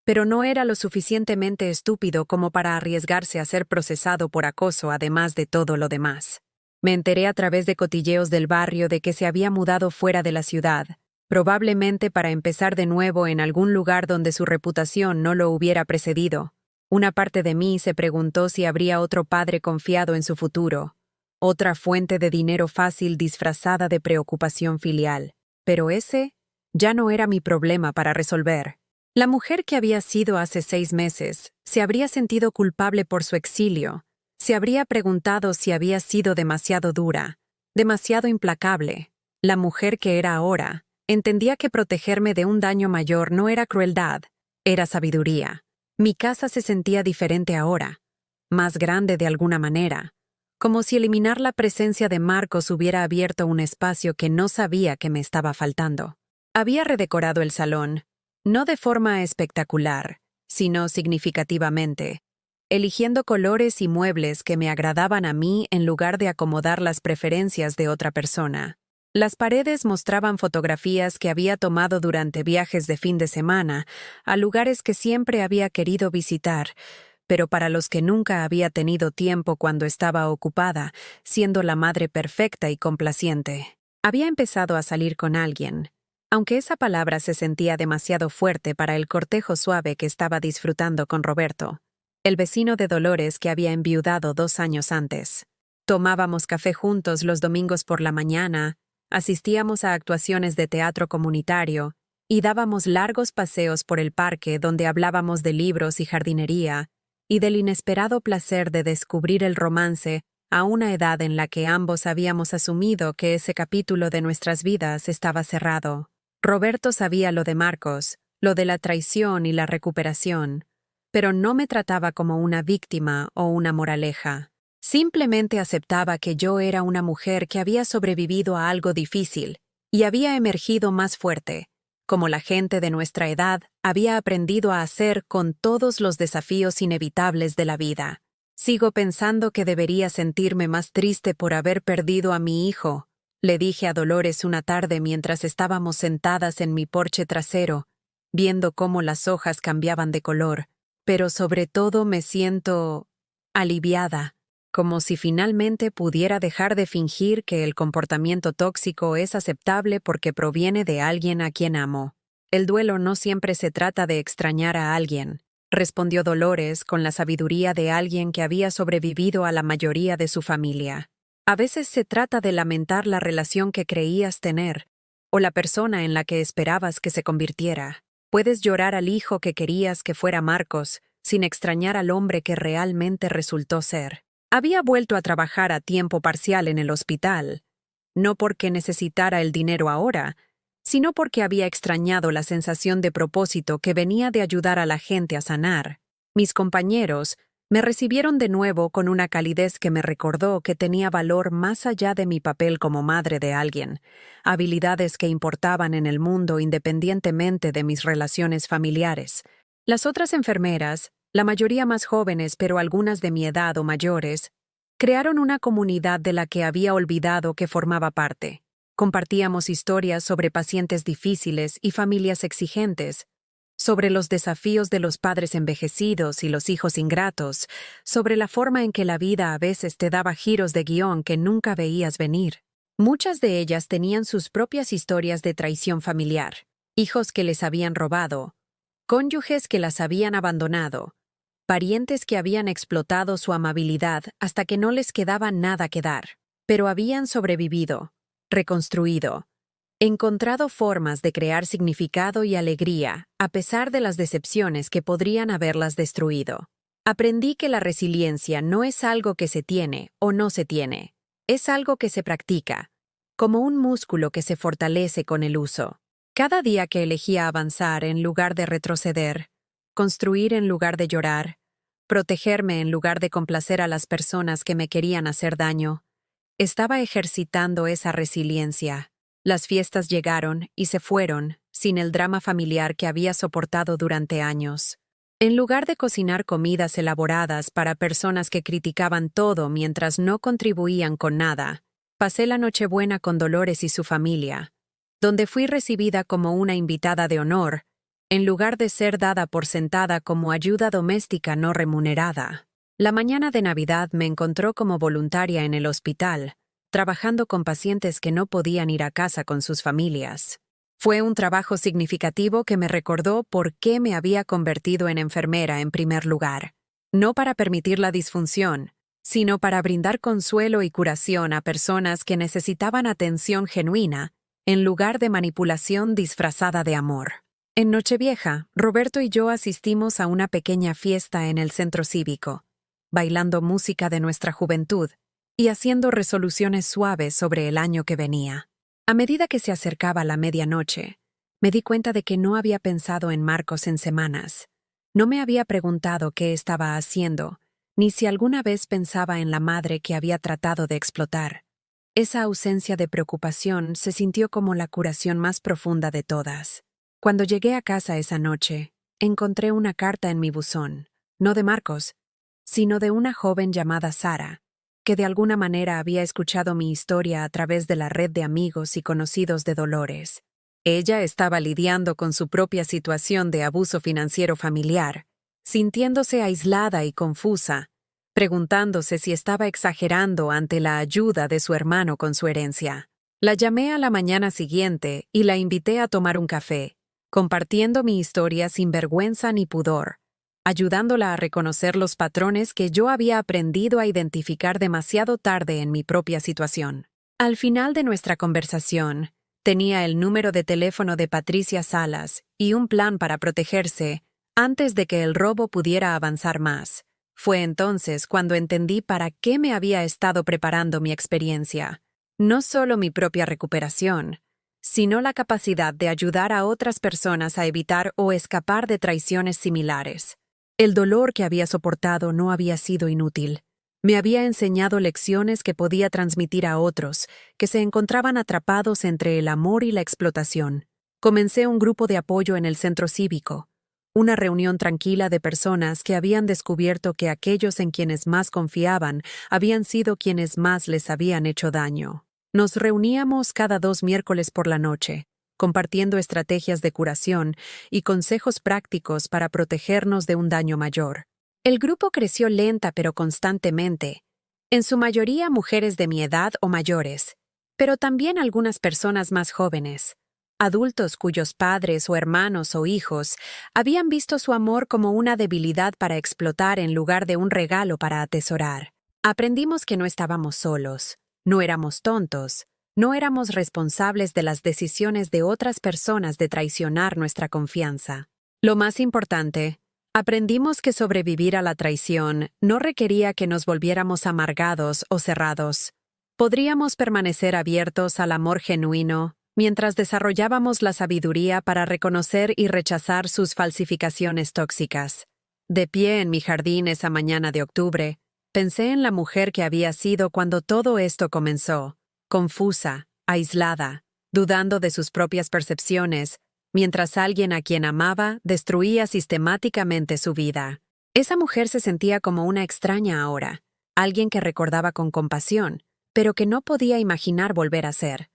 pero no era lo suficientemente estúpido como para arriesgarse a ser procesado por acoso además de todo lo demás. Me enteré a través de cotilleos del barrio de que se había mudado fuera de la ciudad, probablemente para empezar de nuevo en algún lugar donde su reputación no lo hubiera precedido. Una parte de mí se preguntó si habría otro padre confiado en su futuro, otra fuente de dinero fácil disfrazada de preocupación filial. Pero ese ya no era mi problema para resolver. La mujer que había sido hace 6 meses se habría sentido culpable por su exilio, se habría preguntado si había sido demasiado dura, demasiado implacable. La mujer que era ahora entendía que protegerme de un daño mayor no era crueldad, era sabiduría. Mi casa se sentía diferente ahora, más grande de alguna manera, como si eliminar la presencia de Marcos hubiera abierto un espacio que no sabía que me estaba faltando. Había redecorado el salón, no de forma espectacular, sino significativamente, eligiendo colores y muebles que me agradaban a mí en lugar de acomodar las preferencias de otra persona. Las paredes mostraban fotografías que había tomado durante viajes de fin de semana a lugares que siempre había querido visitar, pero para los que nunca había tenido tiempo cuando estaba ocupada, siendo la madre perfecta y complaciente. Había empezado a salir con alguien, aunque esa palabra se sentía demasiado fuerte para el cortejo suave que estaba disfrutando con Roberto, el vecino de Dolores que había enviudado 2 años antes. Tomábamos café juntos los domingos por la mañana, asistíamos a actuaciones de teatro comunitario y dábamos largos paseos por el parque donde hablábamos de libros y jardinería y del inesperado placer de descubrir el romance a una edad en la que ambos habíamos asumido que ese capítulo de nuestras vidas estaba cerrado. Roberto sabía lo de Marcos, lo de la traición y la recuperación, pero no me trataba como una víctima o una moraleja. Simplemente aceptaba que yo era una mujer que había sobrevivido a algo difícil y había emergido más fuerte, como la gente de nuestra edad había aprendido a hacer con todos los desafíos inevitables de la vida. Sigo pensando que debería sentirme más triste por haber perdido a mi hijo, le dije a Dolores una tarde mientras estábamos sentadas en mi porche trasero, viendo cómo las hojas cambiaban de color, pero sobre todo me siento aliviada, como si finalmente pudiera dejar de fingir que el comportamiento tóxico es aceptable porque proviene de alguien a quien amo. El duelo no siempre se trata de extrañar a alguien, respondió Dolores con la sabiduría de alguien que había sobrevivido a la mayoría de su familia. A veces se trata de lamentar la relación que creías tener, o la persona en la que esperabas que se convirtiera. Puedes llorar al hijo que querías que fuera Marcos, sin extrañar al hombre que realmente resultó ser. Había vuelto a trabajar a tiempo parcial en el hospital, no porque necesitara el dinero ahora, sino porque había extrañado la sensación de propósito que venía de ayudar a la gente a sanar. Mis compañeros me recibieron de nuevo con una calidez que me recordó que tenía valor más allá de mi papel como madre de alguien, habilidades que importaban en el mundo independientemente de mis relaciones familiares. Las otras enfermeras, la mayoría más jóvenes pero algunas de mi edad o mayores, crearon una comunidad de la que había olvidado que formaba parte. Compartíamos historias sobre pacientes difíciles y familias exigentes, sobre los desafíos de los padres envejecidos y los hijos ingratos, sobre la forma en que la vida a veces te daba giros de guión que nunca veías venir. Muchas de ellas tenían sus propias historias de traición familiar, hijos que les habían robado, cónyuges que las habían abandonado, parientes que habían explotado su amabilidad hasta que no les quedaba nada que dar, pero habían sobrevivido, reconstruido, encontrado formas de crear significado y alegría a pesar de las decepciones que podrían haberlas destruido. Aprendí que la resiliencia no es algo que se tiene o no se tiene, es algo que se practica, como un músculo que se fortalece con el uso. Cada día que elegía avanzar en lugar de retroceder, construir en lugar de llorar, protegerme en lugar de complacer a las personas que me querían hacer daño, estaba ejercitando esa resiliencia. Las fiestas llegaron y se fueron, sin el drama familiar que había soportado durante años. En lugar de cocinar comidas elaboradas para personas que criticaban todo mientras no contribuían con nada, pasé la Nochebuena con Dolores y su familia, donde fui recibida como una invitada de honor, en lugar de ser dada por sentada como ayuda doméstica no remunerada. La mañana de Navidad me encontró como voluntaria en el hospital, trabajando con pacientes que no podían ir a casa con sus familias. Fue un trabajo significativo que me recordó por qué me había convertido en enfermera en primer lugar. No para permitir la disfunción, sino para brindar consuelo y curación a personas que necesitaban atención genuina, en lugar de manipulación disfrazada de amor. En Nochevieja, Roberto y yo asistimos a una pequeña fiesta en el centro cívico, bailando música de nuestra juventud y haciendo resoluciones suaves sobre el año que venía. A medida que se acercaba la medianoche, me di cuenta de que no había pensado en Marcos en semanas. No me había preguntado qué estaba haciendo, ni si alguna vez pensaba en la madre que había tratado de explotar. Esa ausencia de preocupación se sintió como la curación más profunda de todas. Cuando llegué a casa esa noche, encontré una carta en mi buzón, no de Marcos, sino de una joven llamada Sara, porque de alguna manera había escuchado mi historia a través de la red de amigos y conocidos de Dolores. Ella estaba lidiando con su propia situación de abuso financiero familiar, sintiéndose aislada y confusa, preguntándose si estaba exagerando ante la ayuda de su hermano con su herencia. La llamé a la mañana siguiente y la invité a tomar un café, compartiendo mi historia sin vergüenza ni pudor, ayudándola a reconocer los patrones que yo había aprendido a identificar demasiado tarde en mi propia situación. Al final de nuestra conversación, tenía el número de teléfono de Patricia Salas y un plan para protegerse antes de que el robo pudiera avanzar más. Fue entonces cuando entendí para qué me había estado preparando mi experiencia. No solo mi propia recuperación, sino la capacidad de ayudar a otras personas a evitar o escapar de traiciones similares. El dolor que había soportado no había sido inútil. Me había enseñado lecciones que podía transmitir a otros, que se encontraban atrapados entre el amor y la explotación. Comencé un grupo de apoyo en el centro cívico, una reunión tranquila de personas que habían descubierto que aquellos en quienes más confiaban habían sido quienes más les habían hecho daño. Nos reuníamos cada 2 miércoles por la noche, compartiendo estrategias de curación y consejos prácticos para protegernos de un daño mayor. El grupo creció lenta pero constantemente, en su mayoría mujeres de mi edad o mayores, pero también algunas personas más jóvenes, adultos cuyos padres o hermanos o hijos habían visto su amor como una debilidad para explotar en lugar de un regalo para atesorar. Aprendimos que no estábamos solos, no éramos tontos, no éramos responsables de las decisiones de otras personas de traicionar nuestra confianza. Lo más importante, aprendimos que sobrevivir a la traición no requería que nos volviéramos amargados o cerrados. Podríamos permanecer abiertos al amor genuino mientras desarrollábamos la sabiduría para reconocer y rechazar sus falsificaciones tóxicas. De pie en mi jardín esa mañana de octubre, pensé en la mujer que había sido cuando todo esto comenzó, confusa, aislada, dudando de sus propias percepciones, mientras alguien a quien amaba destruía sistemáticamente su vida. Esa mujer se sentía como una extraña ahora, alguien que recordaba con compasión, pero que no podía imaginar volver a ser.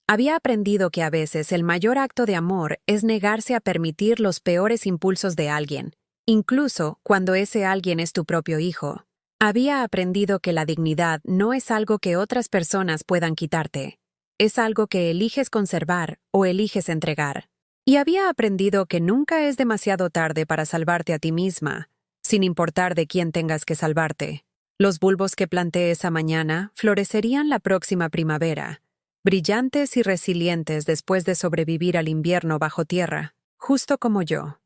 Había aprendido que a veces el mayor acto de amor es negarse a permitir los peores impulsos de alguien, incluso cuando ese alguien es tu propio hijo. Había aprendido que la dignidad no es algo que otras personas puedan quitarte, es algo que eliges conservar o eliges entregar. Y había aprendido que nunca es demasiado tarde para salvarte a ti misma, sin importar de quién tengas que salvarte. Los bulbos que planté esa mañana florecerían la próxima primavera, brillantes y resilientes después de sobrevivir al invierno bajo tierra, justo como yo.